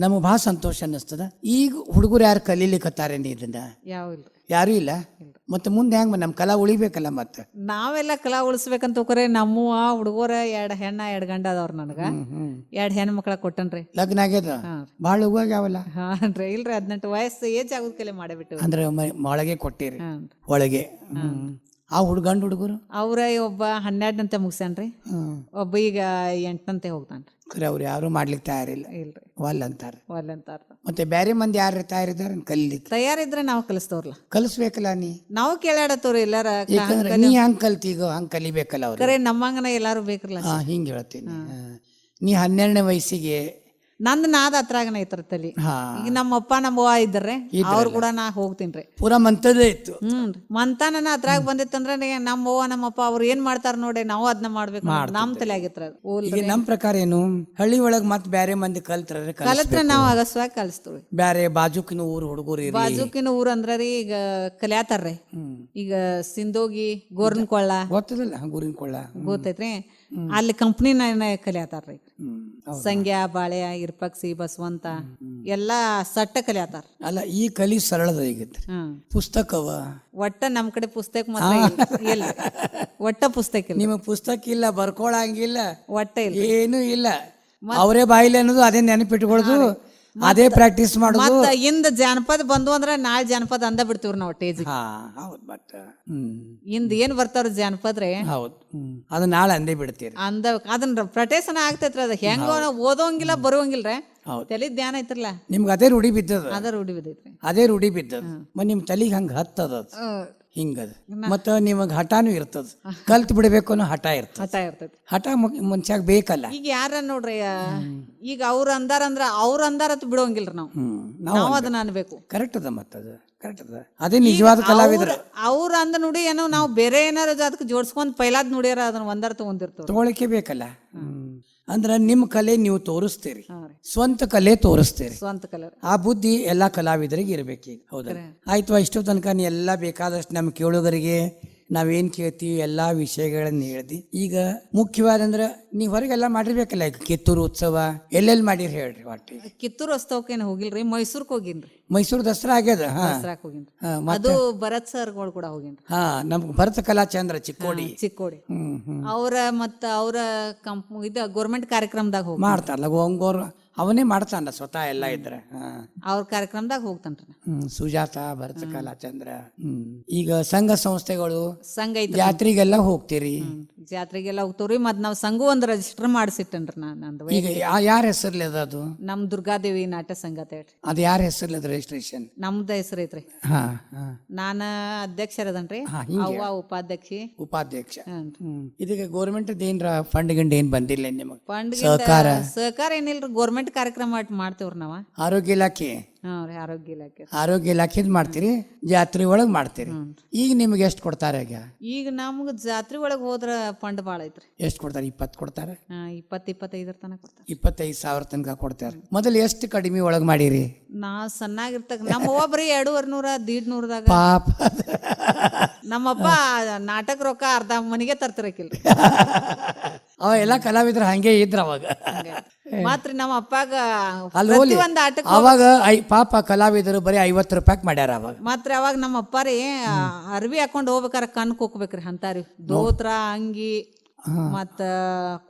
ನಮಗೆ ಭಾಳ ಸಂತೋಷ ಅನ್ನಿಸ್ತದ. ಈಗ ಹುಡುಗರು ಯಾರು ಕಲೀಲಿಕ್ಕತ್ತಾರೇನಿ ಇದನ್ನ? ಯಾರು ಇಲ್ಲ. ಮತ್ತೆ ಮುಂದೆ ಹೆಂಗ್ ನಮ್ಮ ಕಲಾ ಉಳಿಬೇಕಲ್ಲ. ಮತ್ತೆ ನಾವೆಲ್ಲ ಕಲಾ ಉಳಿಸ್ಬೇಕಂತ ಹೋಗ್ರೆ ನಮ್ಮ ಹುಡುಗರ 2 ಹೆಣ್ಣ 2 ಗಂಡ ಅದಾವ್ರ. ನನಗ 2 ಹೆಣ್ಣು ಮಕ್ಳ ಕೊಟ್ಟನ್ರಿ. ಲಗ್ನ ಆಗ್ಯದ. ಭಾಳ ಹೋಗ್ಯಾವಲ್ಲ? ಹಾನ್ರಿ. ಇಲ್ರಿ 18 ವಯಸ್ಸು ಏಜ್ ಆಗುದ ಕಲೆ ಮಾಡಿಬಿಟ್ಟು ಅಂದ್ರೆ ಒಳಗೆ ಕೊಟ್ಟಿರಿ. ಒಳಗೆ ಆ ಹುಡುಗರು ಅವ್ರ ಒಬ್ಬ 12ನಂತೆ ಮುಗಿಸ್ಯಾನ್ರಿ, ಒಬ್ಬ ಈಗ 8ನಂತೆ ಹೋಗ್ತಾನ್ರಿ. ಅವ್ರು ಯಾರು ಮಾಡ್ಲಿಕ್ಕೆ ತಯಾರಿಲ್ಲ. ಇಲ್ರಿ, ಒಲ್ ಅಂತಾರ. ಮತ್ತೆ ಬೇರೆ ಮಂದಿ ಯಾರು ತಯಾರಿದಾರ ಕಲೀಲಿಕ್ಕೆ? ತಯಾರಿದ್ರೆ ನಾವು ಕಲಿಸ್ತವ್ರಲ್ಲ. ಕಲಿಸ್ಬೇಕಲ್ಲ ನೀ. ನಾವು ಕೇಳಾಡತ್ತವ್ರಿ ಎಲ್ಲಾರ. ಯಾಕಂದ್ರೆ ನೀ ಹಂಗ್ ಕಲ್ತೀಗ ಹಂಗ್ ಕಲಿಬೇಕಲ್ಲ ಅವ್ರು. ಕರೆ ನಮ್ಮಂಗನ ಎಲ್ಲಾರು ಬೇಕ್ರಲ್ಲ. ಹಿಂಗ್ ಹೇಳ್ತೀನಿ. ನೀ 12ನೇ ವಯಸ್ಸಿಗೆ ನಂದ್ ನಾದ ಹತ್ರಾಗನ ಐತ್ರ ತಲಿ. ಈಗ ನಮ್ಮಪ್ಪ ನಮ್ಮವ್ವ ಇದ್ದರೆ ಅವ್ರು ಕೂಡ ನಾ ಹೋಗ್ತೀನ್ರಿ. ಪೂರಾ ಮಂತದೇ ಇತ್ತು. ಮಂತಾನ ಹತ್ರಾಗ ಬಂದಿತ್ತಂದ್ರೆ ನಮ್ಮವ್ವ ನಮ್ಮಪ್ಪ ಅವ್ರು ಏನ್ ಮಾಡ್ತಾರ ನೋಡಿ ನಾವು ಅದನ್ನ ಮಾಡ್ಬೇಕು ನಮ್ ತಲೆ ಆಗಿತ್ರ. ನಮ್ ಪ್ರಕಾರ ಏನು, ಹಳ್ಳಿ ಒಳಗ್ ಮತ್ ಬ್ಯಾರೆ ಮಂದಿ ಕಲ್ತ್ರ ನಾವು ಅಗಸ್ವಾಗಿ ಕಲಿಸ್ತೀವಿ. ಬ್ಯಾರೆ ಬಾಜುಕಿನ ಊರ್ ಹುಡುಗರು, ಬಾಜುಕಿನ ಊರ್ ಅಂದ್ರಿ ಈಗ ಕಲ್ಯಾತಾರ್ರಿ. ಈಗ ಸಿಂದೋಗಿ ಗೋರ್ನ್ ಕೊಳ್ಳ ಗೊತ್ತದಲ್ಲ, ಗೋರಿನ ಕೊಳ್ಳ ಗೊತ್ತೈತ್ರಿ. ಅಲ್ಲಿ ಕಂಪ್ನಿನ ಕಲಿಯಾತಾರ್ರಿ. ಸಂಗ್ಯಾ ಬಾಳೆ ಇರ್ಪಕ್ಷಿ ಬಸವಂತ ಎಲ್ಲಾ ಸಟ್ಟ ಕಲಿಯಾತಾರ. ಅಲ್ಲ ಈ ಕಲಿ ಸರಳದ ಈಗೈತ್ರಿ. ಪುಸ್ತಕವ ಒಟ್ಟ ನಮ್ ಕಡೆ ಪುಸ್ತಕ ಮಾತ್ರ ಇಲ್ಲ. ಒಟ್ಟ ಪುಸ್ತಕ ಇಲ್ಲ. ನಿಮಗ್ ಪುಸ್ತಕ ಇಲ್ಲ, ಬರ್ಕೊಳಂಗಿಲ್ಲ, ಒಟ್ಟ ಇಲ್ಲ, ಏನು ಇಲ್ಲ. ಅವರೇ ಬಾಯಿಲೆ ಅನ್ನೋದು ಅದೇ ನೆನಪಿಟ್ಕೊಳ್ದು, ಅದೇ ಪ್ರಾಕ್ಟೀಸ್ ಮಾಡೋದು. ಮತ್ತ ಇಂದ ಜಾನಪದ ಬಂದು ಅಂದ್ರ ನಾಳೆ ಜಾನಪದ ಅಂದ ಬಿಡ್ತೀವ್ರಿ ನಾವು ಟೇಜ್. ಇಂದ ಏನ್ ಬರ್ತಾರ ಜಾನಪದ್ರಿ, ಹೌದು, ಅದು ನಾಳೆ ಅಂದೇ ಬಿಡ್ತೀರಿ. ಅದನ್ನ ಪ್ರಟೇಸನ ಆಗ್ತೈತ್ರಿ. ಅದ ಹೆಂಗ ಓದೋಂಗಿಲ್ಲ ಬರುವಂಗಿಲ್ರಿ. ತಲೆ ಧ್ಯಾನ ಐತ್ರಲ್ಲ ನಿಮ್ಗೆ ಅದೇ ರೂಢಿ ಬಿದ್ದದ. ಅದ ರೂಢಿ ಬಿದ್ದೈತ್ರಿ. ಅದೇ ರೂಢಿ ಬಿದ್ದದ. ಮತ್ ನಿಮ್ ತಲೆಗೆ ಹಂಗ ಹತ್ತದ ಹಿಂಗದ. ಮತ್ತ ನಿಮಗ್ ಹಠಾನು ಇರ್ತದ. ಕಲ್ತ್ ಬಿಡ್ಬೇಕು ಅನ್ನೋ ಹಠ ಇರ್ತದ. ಹಠ ಮನುಷ್ಯಾಗ ಬೇಕಲ್ಲ. ಈಗ ಯಾರ ನೋಡ್ರಿ, ಈಗ ಅವ್ರ ಅಂದಾರಂದ್ರ ಅವ್ರ ಅಂದಾರತ್ ಬಿಡೋಂಗಿಲ್ರಿ ನಾವು ಅದನ್ನ ಅನ್ಬೇಕು. ಕರೆಕ್ಟ್ ಅದ. ಮತ್ತದ ಕರೆಕ್ಟ್ ಅದ. ಅದೇ ನಿಜವಾದ ಕಲಾವಿದ್ರ. ಅವ್ರ ಅಂದ ನುಡಿ ಏನೋ ನಾವು ಬೇರೆ ಏನಾರ ಅದಕ್ಕೆ ಜೋಡ್ಸ್ಕೊಂಡ್ ಪೈಲಾದ್ ನುಡಿಯಾರ ಅದನ್ನ ಒಂದರ ತಗೊಂಡಿರ್ತೇವೆ. ತಗೊಳಕ್ಕೆ ಬೇಕಲ್ಲ. ಅಂದ್ರ ನಿಮ್ ಕಲೆ ನೀವು ತೋರಿಸ್ತೀರಿ, ಸ್ವಂತ ಕಲೆ ತೋರಿಸ್ತೀರಿ. ಸ್ವಂತ ಕಲೆ ಆ ಬುದ್ಧಿ ಎಲ್ಲಾ ಕಲಾವಿದರಿಗೆ ಇರ್ಬೇಕೀಗ. ಹೌದಾ? ಆಯ್ತು, ಇಷ್ಟು ತನಕ ನೀ ಎಲ್ಲಾ ಬೇಕಾದಷ್ಟು ನಮ್ಮ ಕೇಳುಗರಿಗೆ ನಾವೇನ್ ಕೇಳ್ತೀವಿ ಎಲ್ಲಾ ವಿಷಯಗಳನ್ನ ಹೇಳ್ದಿ. ಈಗ ಮುಖ್ಯವಾದಂದ್ರ ನೀವ್ ಹೊರಗೆಲ್ಲ ಮಾಡಿರ್ಬೇಕಲ್ಲ. ಈಗ ಕಿತ್ತೂರು ಉತ್ಸವ ಎಲ್ಲೆಲ್ಲಿ ಮಾಡಿರಿ ಹೇಳ್ರಿ? ಒಟ್ಟಿ ಕಿತ್ತೂರು ಉತ್ಸವಕ್ಕೇನು ಹೋಗಿಲ್ರಿ, ಮೈಸೂರ್ಕ್ ಹೋಗಿನ್ರಿ. ಮೈಸೂರು ದಸರಾ ಆಗ್ಯದ. ದಸರಾಕ್ ಹೋಗಿನ್ರಿ. ಅದು ಭರತ್ ಸರ್ಗಳು ಕೂಡ ಹೋಗಿನ್ರಿ. ನಮ್ಗೆ ಭರತ ಕಲಾಚಂದ್ರ ಚಿಕ್ಕೋಡಿ. ಅವ್ರ ಮತ್ತ ಅವ್ರ ಇದ ಗೌರ್ಮೆಂಟ್ ಕಾರ್ಯಕ್ರಮದಾಗ ಹೋಗಿ ಮಾಡ್ತಾರಲ್ಲ. ಅವನೇ ಮಾಡ್ತಾನ ಸ್ವತಃ ಎಲ್ಲ ಇದ್ರೆ. ಅವ್ರ ಕಾರ್ಯಕ್ರಮದಾಗ ಹೋಗ್ತಾನ್ರಿ ನಾ. ಸುಜಾತ, ಭರತಕಲಾ ಚಂದ್ರ. ಈಗ ಸಂಘ ಸಂಸ್ಥೆಗಳು ಸಂಘ ಐತ್ರಿ, ಜಾತ್ರೆಗೆಲ್ಲ ಹೋಗ್ತೀರಿ. ಜಾತ್ರೆಗೆಲ್ಲ ಹೋಗ್ತವ್ರಿ. ಮತ್ ನಾವ್ ಸಂಘ ಒಂದ್ ರಿಜಿಸ್ಟರ್ ಮಾಡಿಸಿಟ್ಟನ್ರಿ ನಂದು. ಈಗ ಯಾರ ಹೆಸರ್ಲಿ ಅದ ಅದು? ನಮ್ ದುರ್ಗಾದೇವಿ ನಾಟ್ಯ ಸಂಘ ಅಂತ ಹೇಳ್ರಿ. ಅದು ಯಾರ ಹೆಸರ್ಲಿ ಅದ ರಿಜಿಸ್ಟ್ರೇಷನ್? ನಮ್ದ ಹೆಸರು ಐತ್ರಿ. ನಾನ ಅಧ್ಯಕ್ಷರದನ್ರಿ, ಅವ್ವ ಉಪಾಧ್ಯಕ್ಷಿ. ಉಪಾಧ್ಯಕ್ಷ. ಇದಕ್ಕೆ ಗೌರ್ಮೆಂಟ್ ಏನ್ರ ಫಂಡ್ ಗಿಂಡ್ ಏನ್ ಬಂದಿಲ್ಲ ನಿಮಗ್? ಫಂಡ್ ಸಹಕಾರ ಏನಿಲ್ರಿ, ಗೋರ್ಮೆಂಟ್ ಕಾರ್ಯಕ್ರಮ ಮಾಡ್ತೇವ್ರಿ ನಾವ. ಆರೋಗ್ಯ ಇಲಾಖೆ. ಆರೋಗ್ಯ ಇಲಾಖೆ. ಆರೋಗ್ಯ ಇಲಾಖೆದ್ ಮಾಡ್ತೀರಿ, ಜಾತ್ರೆ ಒಳಗ್ ಮಾಡ್ತೀರಿ. ಈಗ ನಿಮ್ಗೆ ಎಷ್ಟು ಕೊಡ್ತಾರೆ? ಈಗ ನಮ್ಗ ಜಾತ್ರೆ ಒಳಗ್ ಹೋದ್ರ ಫಂಡ್ ಬಾಳ ಐತ್ರಿ. ಎಷ್ಟು ಕೊಡ್ತಾರೆ? 20 ಕೊಡ್ತಾರೆ? 25 ತನಕ ಕೊಡ್ತಾರೆ. 25,000 ತನಕ ಕೊಡ್ತಾರೆ. ಮೊದಲು ಎಷ್ಟು ಕಡಿಮೆ ಒಳಗ್ ಮಾಡಿರಿ? ನಾ ಸಣ್ಣಾಗಿರ್ತಾಗ ನಮ್ಮ ಒಬ್ರಿ 200 150 ಪಾಪ. ನಮ್ಮಪ್ಪ ನಾಟಕ ರೊಕ್ಕ ಅರ್ಧ ಮನಿಗೆ ತರ್ತಿರಕಿಲ್ರಿ. ಅವ ಎಲ್ಲ ಕಲಾವಿದ್ರ ಹಂಗೆ ಇದ್ರ ಅವಾಗ. ಮಾತ್ರ ನಮ್ಮ ಅಪ್ಪಾಗ ಒಂದ್ ಆಟಕ್ಕೆ ಅವಾಗ ಪಾಪ ಕಲಾವಿದರು ಬರೀ 50 ರೂಪಾಯಿ ಮಾಡ್ಯಾರ ಅವಾಗ. ಮಾತ್ರ ಅವಾಗ ನಮ್ಮ ಅಪ್ಪಾರಿ ಅರ್ವಿ ಹಾಕೊಂಡ್ ಹೋಗ್ಬೇಕಾರ ಕಣ್ ಹೋಗ್ಬೇಕ್ರಿ ಅಂತಾರಿ. ದೋತ್ರ, ಅಂಗಿ, ಮತ್ತ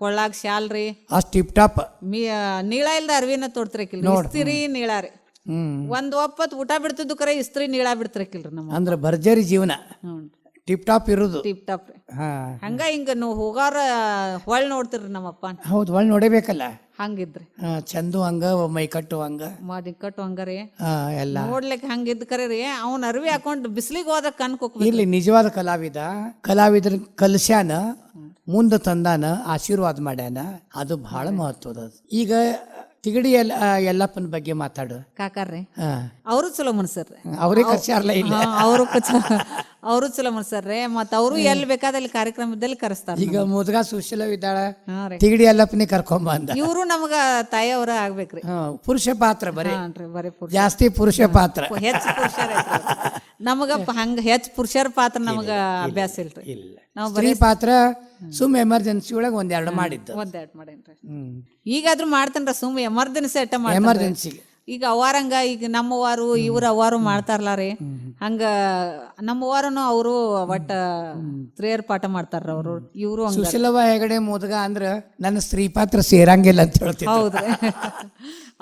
ಕೊಳ್ಳಾಗ ಶಾಲ್ರಿ, ಅಷ್ಟ್ ಟಿಪ್ ಟಾಪ್. ನೀಳ ಇಲ್ದ ಅರ್ವಿನ ತೊಡ್ತಿರಕಿಲ್ರಿ. ಇಸ್ತ್ರಿ ನೀಳ ರೀ. ಒಂದ್ ಒಪ್ಪತ್ ಊಟ ಬಿಡ್ತಿದ್ದು ಕರೆ ಇಸ್ತ್ರಿ ನೀಳ ಬಿಡ್ತಿರಕಿಲ್ರಿ ನಮ್ಮ. ಅಂದ್ರ ಭರ್ಜರಿ ಜೀವನ, ಟಿಪ್ ಟಾಪ್ ಇರುದು. ಟಿಪ್ ಟಾಪ್ ರೀ. ಹಂಗ ಹಿಂಗ ಹೋಗಾರ ಹೊಳ್ ನೋಡ್ತಿರ್ರಿ ನಮ್ಮಪ್ಪ. ಹೌದು, ಒಳ್ ನೋಡಬೇಕಲ್ಲ. ಹಂಗಿದ್ರಿ ಚಂದು ಹಂಗ, ಮೈ ಕಟ್ಟು ಹಂಗ, ಕಟ್ಟು ಹಂಗಾರಿ ಎಲ್ಲ ನೋಡ್ಲಿಕ್ಕೆ ಹಂಗಿದ್ ಕರೆ ರೀ. ಅವ್ನ ಅರ್ವಿ ಹಾಕೊಂಡ್ ಬಿಸ್ಲಿಗೆ ಹೋದ್ರ ಕಣ್ ಹೋಗ್ಬೇಕು. ಇಲ್ಲಿ ನಿಜವಾದ ಕಲಾವಿದ್ರ ಕಲ್ಸ್ಯಾನ, ಮುಂದೆ ತಂದಾನ, ಆಶೀರ್ವಾದ ಮಾಡ್ಯಾನ. ಅದು ಬಹಳ ಮಹತ್ವದ. ಈಗ ತಿಗಡಿ ಯಲ್ಲಪ್ಪನ ಬಗ್ಗೆ ಮಾತಾಡು. ಕಾಕಾರ್ರಿ ಅವರು ಚಲೋ ಮನ್ಸರ್ರಿ. ಅವರೇ ಕರ್ಸ್ಯಾರಲ್ಲ ಇಲ್ಲ? ಅವರು ಚಲೋ ಮನ್ಸರ್ರಿ. ಮತ್ತ ಅವರು ಎಲ್ಲಿ ಬೇಕಾದಲ್ಲಿ ಕಾರ್ಯಕ್ರಮದಲ್ಲಿ ಕರೆಸ್ತಾರ. ಈಗ ಮುದ್ಗ ಸುಶೀಲ ಇದ್ದಾಳ, ತಿಗಡಿ ಯಲ್ಲಪ್ಪನೇ ಕರ್ಕೊಂಬ ಅಂದ. ಇವರು ನಮಗ ತಾಯಿಯವರ ಆಗ್ಬೇಕ್ರಿ. ಪುರುಷ ಪಾತ್ರ ಬರೀ ಜಾಸ್ತಿ ಪುರುಷ ಪಾತ್ರ. ಹೆಚ್ಚು ಪುರುಷರ ನಮಗ ಹಂಗ ಹೆಚ್ಚು ಪುರುಷರ ಪಾತ್ರ ನಮಗ ಅಭ್ಯಾಸ ಇಲ್ರಿ. ನಾವು ಸ್ತ್ರೀ ಪಾತ್ರ ಸುಮ್ ಎಮರ್ಜೆನ್ಸಿ ಒಳಗ ಒಂದೆರಡು ಮಾಡಿದ್ದು. ಮಾಡೇನ್ರಿ. ಈಗಾದ್ರೂ ಮಾಡ್ತೇನ್ರ, ಸುಮ್ ಎಮರ್ಜೆನ್ಸಿ ಅಟ್ಟ ಎಮರ್ಜೆನ್ಸಿ. ಈಗ ಅವಾರಂಗ ಈಗ ನಮ್ಮವಾರು ಇವ್ರ ಅವಾರು ಮಾಡ್ತಾರಲ್ಲ ರೀ. ಹಂಗ ನಮ್ಮವಾರನು ಅವರು ಒಟ್ಟ ಸ್ತ್ರೀಯರ್ ಪಾಠ ಮಾಡ್ತಾರ ಅವ್ರು. ಇವ್ರು ಸುಶೀಲವ್ವ ಹೆಗಡೆ ಮುದ್ಗ ಅಂದ್ರ ನನ್ನ ಸ್ತ್ರೀ ಪಾತ್ರ ಸೇರಂಗಿಲ್ಲ ಅಂತ ಹೇಳ್ತಿದ್ರು. ಹೌದ್ರಿ.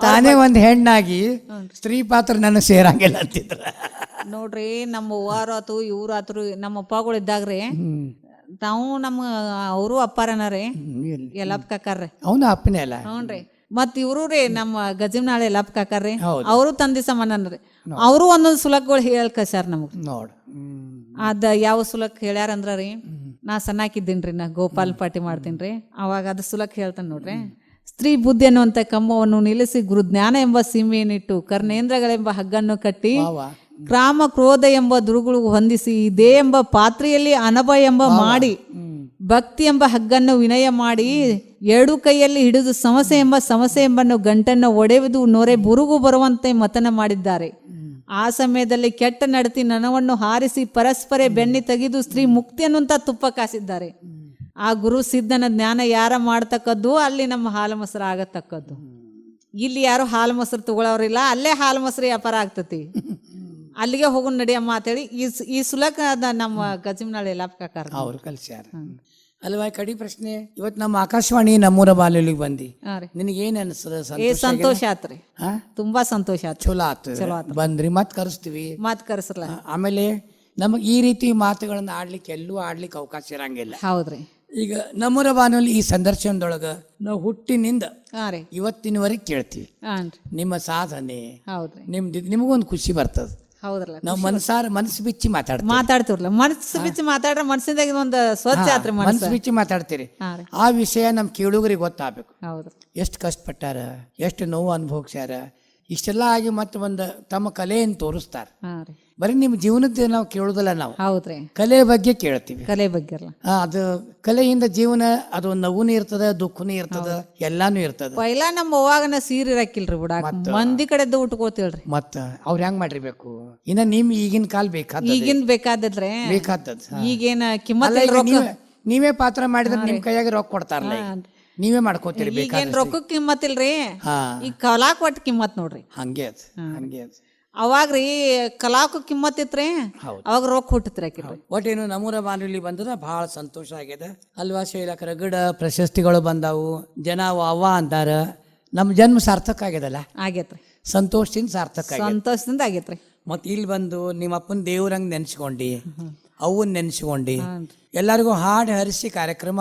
ತಾನೇ ಒಂದ್ ಹೆಣ್ಣಾಗಿ ಸ್ತ್ರೀ ಪಾತ್ರ ನನ್ನ ಸೇರಂಗಿಲ್ಲ ಅಂತಿದ್ರ ನೋಡ್ರಿ. ನಮ್ಮ ಅವ್ವಾರು ಆತು ಇವ್ರು ಆತ್ರು ನಮ್ಮ ಅಪ್ಪಗಳು ಇದ್ದಾಗ್ರಿ. ನಾವು ನಮ್ಮ ಅವರು ಅಪ್ಪಾರನ ರೀ, ಯಲ್ಲಪ್ಪ ಕಾಕಾರ್ರಿ. ಅವನ ಅಪ್ಪನೇ ಅಲ್ಲ? ಹ್ಞೂನ್ರಿ. ಮತ್ ಇವ್ರು ರೀ ನಮ್ಮ ಗಜಿಮ್ನಾಳೆ ಯಲ್ಲಪ್ಪ ಕಾಕಾರ್ರಿ, ಅವರು ತಂದಿ ಸಮಾನನ್ರಿ. ಅವರು ಒಂದೊಂದ್ ಸುಲಕ್ಗಳು ಹೇಳ್ ಕಳ್ಸ್ಯಾರ ನಮಗ್. ನೋಡ್ ಅದ ಯಾವ ಸುಲಕ್ ಹೇಳ್ಯಾರಂದ್ರ ರೀ, ನಾ ಸಣ್ಣಾಕಿದ್ದೀನ್ರಿ, ನಾ ಗೋಪಾಲ್ ಪಾಟಿ ಮಾಡ್ತೀನ್ರಿ. ಅವಾಗ ಅದ್ ಸುಲಕ್ ಹೇಳ್ತಾನೆ ನೋಡ್ರಿ. ಸ್ತ್ರೀ ಬುದ್ಧಿ ಅನ್ನುವಂತ ಕಮ್ಮವನ್ನು ನಿಲ್ಲಿಸಿ ಗುರು ಜ್ಞಾನ ಎಂಬ ಸೀಮೆಯನ್ನಿಟ್ಟು ಕರ್ಣೇಂದ್ರಗಳೆಂಬ ಹಗ್ಗನ್ನು ಕಟ್ಟಿ ಕ್ರಾಮ ಕ್ರೋಧ ಎಂಬ ದುರುಗಳು ಹೊಂದಿಸಿ ಇದೇ ಎಂಬ ಪಾತ್ರೆಯಲ್ಲಿ ಅನಭ ಎಂಬ ಮಾಡಿ ಭಕ್ತಿ ಎಂಬ ಹಗ್ಗನ್ನು ವಿನಯ ಮಾಡಿ ಎರಡು ಕೈಯಲ್ಲಿ ಹಿಡಿದು ಸಮಸ್ಯೆ ಎಂಬನ್ನು ಗಂಟನ್ನು ಒಡೆಯುವುದು ನೊರೆ ಬುರುಗು ಬರುವಂತೆ ಮತನ ಮಾಡಿದ್ದಾರೆ. ಆ ಸಮಯದಲ್ಲಿ ಕೆಟ್ಟ ನಡತಿ ನನವನ್ನು ಹಾರಿಸಿ ಪರಸ್ಪರ ಬೆನ್ನಿ ತೆಗೆದು ಸ್ತ್ರೀ ಮುಕ್ತಿ ಅನ್ನುವಂತ ತುಪ್ಪ ಕಾಸಿದ್ದಾರೆ. ಆ ಗುರು ಸಿದ್ಧನ ಜ್ಞಾನ ಯಾರ ಮಾಡ್ತಕ್ಕದ್ದು ಅಲ್ಲಿ ನಮ್ಮ ಹಾಲು ಮೊಸರು ಆಗತಕ್ಕದ್ದು. ಇಲ್ಲಿ ಯಾರು ಹಾಲು ಮೊಸರು ತಗೊಳವ್ರಿಲ್ಲ, ಅಲ್ಲೇ ಹಾಲು ಮೊಸರು ವ್ಯಾಪಾರ ಆಗ್ತತಿ. ಅಲ್ಲಿಗೆ ಹೋಗೋಣ ನಡಿಯಮ್ಮ ಅಂತೇಳಿ ಈ ಸುಲಕ ನಮ್ಮ ಗಜಿಮ್ನಾಳೆ ಯಲ್ಲಪ್ಪ ಕಾಕಾರ ಅವ್ರು ಕಲ್ಸ್ಯಾರ ಅಲ್ವಾ. ಕಡಿ ಪ್ರಶ್ನೆ, ಇವತ್ತು ನಮ್ಮ ಆಕಾಶವಾಣಿ ನಮ್ಮೂರ ಬಾಲ್ಯಲಿಗೆ ಬಂದಿ, ನಿನಗೇನ್ ಅನ್ಸದ? ಸಂತೋಷ ಆತ್ರಿ, ತುಂಬಾ ಸಂತೋಷ ಆಯ್ತು. ಚಲೋ ಆತು ಬಂದ್ರಿ, ಮತ್ ಕರೆಸ್ತೀವಿ, ಮತ್ ಕರೆಸಲ್ಲ. ಆಮೇಲೆ ನಮಗ್ ಈ ರೀತಿ ಮಾತುಗಳನ್ನ ಆಡ್ಲಿಕ್ಕೆ ಎಲ್ಲೂ ಆಡ್ಲಿಕ್ಕೆ ಅವಕಾಶ ಇರಂಗಿಲ್ಲ. ಹೌದ್ರಿ. ಈಗ ನಮ್ಮೂರ ಬಾನುಲಿ ಈ ಸಂದರ್ಶನದೊಳಗ ನಾವು ಹುಟ್ಟಿನಿಂದ ಇವತ್ತಿನವರೆಗೆ ಕೇಳ್ತೀವಿ ನಿಮ್ಮ ಸಾಧನೆ. ಹೌದ್ರಿ. ನಿಮಗೊಂದು ಖುಷಿ ಬರ್ತದ. ಹೌದ್ರಲ್ಲ, ನಾವು ಮನಸ್ಸು ಬಿಚ್ಚಿ ಮಾತಾಡ್ತಿರ್ಲ. ಮನಸ್ಸು ಬಿಚ್ಚಿ ಮಾತಾಡ್ರ ಮನಸ್ಸಿಂದಾಗ ಒಂದು ಸ್ವಚ್ಛ ಆತ್ರಿ. ಮನಸ್ಸು ಬಿಚ್ಚಿ ಮಾತಾಡ್ತೀರಿ. ಆ ವಿಷಯ ನಮ್ ಕೇಳುಗರಿಗೆ ಗೊತ್ತಾಗಬೇಕು. ಎಷ್ಟು ಕಷ್ಟಪಟ್ಟಾರ, ಎಷ್ಟು ನೋವು ಅನುಭವಿಸ್ಯಾರ, ಇಷ್ಟೆಲ್ಲ ಆಗಿ ಮತ್ತೆ ಒಂದು ತಮ್ಮ ಕಲೆಯನ್ನು ತೋರಿಸ್ತಾರ. ಬರೀ ನಿಮ್ಮ ಜೀವನದ ನಾವು ಕೇಳುದಲ್ಲ, ನಾವು ಹೌದ್ರಿ ಕಲೆ ಬಗ್ಗೆ ಕೇಳ್ತೀವಿ. ಕಲೆ ಬಗ್ಗೆ ಅದು ಕಲೆಯಿಂದ ಜೀವನ, ಅದು ನೋವುನೂ ಇರ್ತದ, ದುಃಖನೂ ಇರ್ತದ, ಎಲ್ಲಾನು ಇರ್ತದ. ಪೈಲಾ ನಮ್ಮ ಅವ್ವಾಗನ ಸೀರೆ ಇರಕ್ಕಿಲ್ರಿ ಬಿಡಾಕ, ಮಂದಿ ಕಡೆದ್ದು ಉಟ್ಕೋತಿಲ್ರಿ. ಮತ್ತ ಅವ್ರ ಹೆಂಗ್ ಮಾಡಿರ್ಬೇಕು? ಇನ್ನ ನಿಮ್ ಈಗಿನ ಕಾಲ ಬೇಕಾದ್ರೆ ಈಗೇನ ನೀವೇ ಪಾತ್ರ ಮಾಡಿದ್ರೆ ನಿಮ್ ಕೈಯಾಗ ರೊಕ್ಕ ಕೊಡ್ತಾರಲ್ಲ, ನೀವೇ ಮಾಡ್ಕೋತೀರಿ. ಈಗೇನ್ ರೊಕ್ಕ ಕಿಮ್ಮತ್ತಿಲ್ರಿ, ಈಗ ಕಲಾಕ್ ಒಟ್ಟು ಕಿಮ್ಮತ್ ನೋಡ್ರಿ. ಹಂಗೆ ಅದ ಅವಾಗ್ರಿ ಕಲಾಕು ಕಿಮ್ಮತ್ ಇತ್ರಿ, ಅವಾಗ ರೊಕ್ಕ ಹುಟ್ಟತ್ರಿ. ಒಟ್ಟೇನು ನಮ್ಮೂರ ಬಾನುಲಿ ಬಂದದ ಬಹಳ ಸಂತೋಷ ಆಗ್ಯದ ಅಲ್ವಾ. ಶೈಲಕ ರಗಡ ಪ್ರಶಸ್ತಿಗಳು ಬಂದಾವು, ಜನ ಅವ್ವ ಅಂತಾರ, ನಮ್ಮ ಜನ್ಮ ಸಾರ್ಥಕ ಆಗ್ಯದಲ್ಲ, ಆಗೇತ್ರಿ, ಸಂತೋಷದಿಂದ ಸಾರ್ಥಕ ಆಗ್ಯದ. ಸಂತೋಷದಿಂದ ಆಗೇತ್ರಿ. ಮತ್ತು ಇಲ್ಲಿ ಬಂದು ನಿಮ್ಮ ಅಪ್ಪನ ದೇವ್ರಂಗೆ ನೆನ್ಸ್ಕೊಂಡು ಅವನ್ನ ನೆನ್ಸ್ಕೊಂಡು ಹ್ಞೂ ಎಲ್ಲರಿಗೂ ಹಾಡು ಹರಿಸಿ ಕಾರ್ಯಕ್ರಮ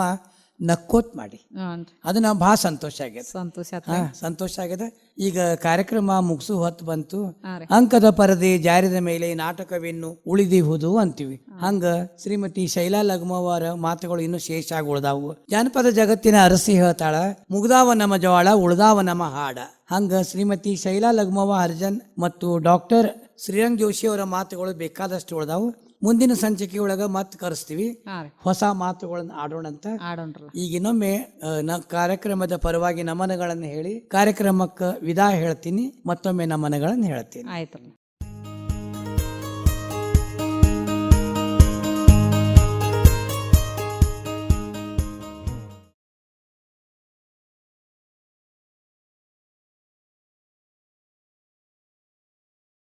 ನಕ್ಕೋತ್ ಮಾಡಿ, ಹ್ಞೂ ಅದು ನಾವು ಭಾಳ ಸಂತೋಷ ಆಗ್ಯದ. ಸಂತೋಷ ಆತ್. ಸಂತೋಷ ಆಗ್ಯದ. ಈಗ ಕಾರ್ಯಕ್ರಮ ಮುಗಿಸು ಹೊತ್ತು ಬಂತು. ಹಾಂ ರೀ. ಅಂಕದ ಪರದೆ ಜಾರಿದ ಮೇಲೆ ನಾಟಕವೆನ್ನು ಉಳಿದಿಹುದು ಅಂತೀವಿ. ಹಂಗ ಶ್ರೀಮತಿ ಶೈಲಾ ಲಗ್ಮವರ ಮಾತುಗಳು ಇನ್ನೂ ಶೇಷ ಆಗಿ ಉಳ್ದಾವು. ಜಾನಪದ ಜಗತ್ತಿನ ಅರಸಿ ಹೇಳ್ತಾಳ, ಮುಗ್ದಾವ ನಮ್ಮ ಜವಾಳ ಉಳ್ದಾವ ನಮ್ಮ ಹಾಡ. ಹಂಗ ಶ್ರೀಮತಿ ಶೈಲಾ ಲಗ್ಮವ ಹರ್ಜನ್ ಮತ್ತು ಡಾಕ್ಟರ್ ಶ್ರೀರಂಗ್ ಜೋಶಿ ಅವರ ಮಾತುಗಳು ಬೇಕಾದಷ್ಟು ಉಳ್ದಾವು. ಮುಂದಿನ ಸಂಚಿಕೆ ಒಳಗ ಮತ್ತೆ ಕರೆಸ್ತೀವಿ, ಹಾಂ ರೀ, ಹೊಸ ಮಾತುಗಳನ್ನ ಆಡೋಣಂತ. ಆಡೋಣ್ರಲ್ಲ. ಈಗ ಇನ್ನೊಮ್ಮೆ ಕಾರ್ಯಕ್ರಮದ ಪರವಾಗಿ ನಮನಗಳನ್ನು ಹೇಳಿ ಕಾರ್ಯಕ್ರಮಕ್ಕೆ ವಿದಾಯ ಹೇಳ್ತೀನಿ. ಮತ್ತೊಮ್ಮೆ ನಮನಗಳನ್ನು ಹೇಳ್ತೀನಿ. ಆಯ್ತು.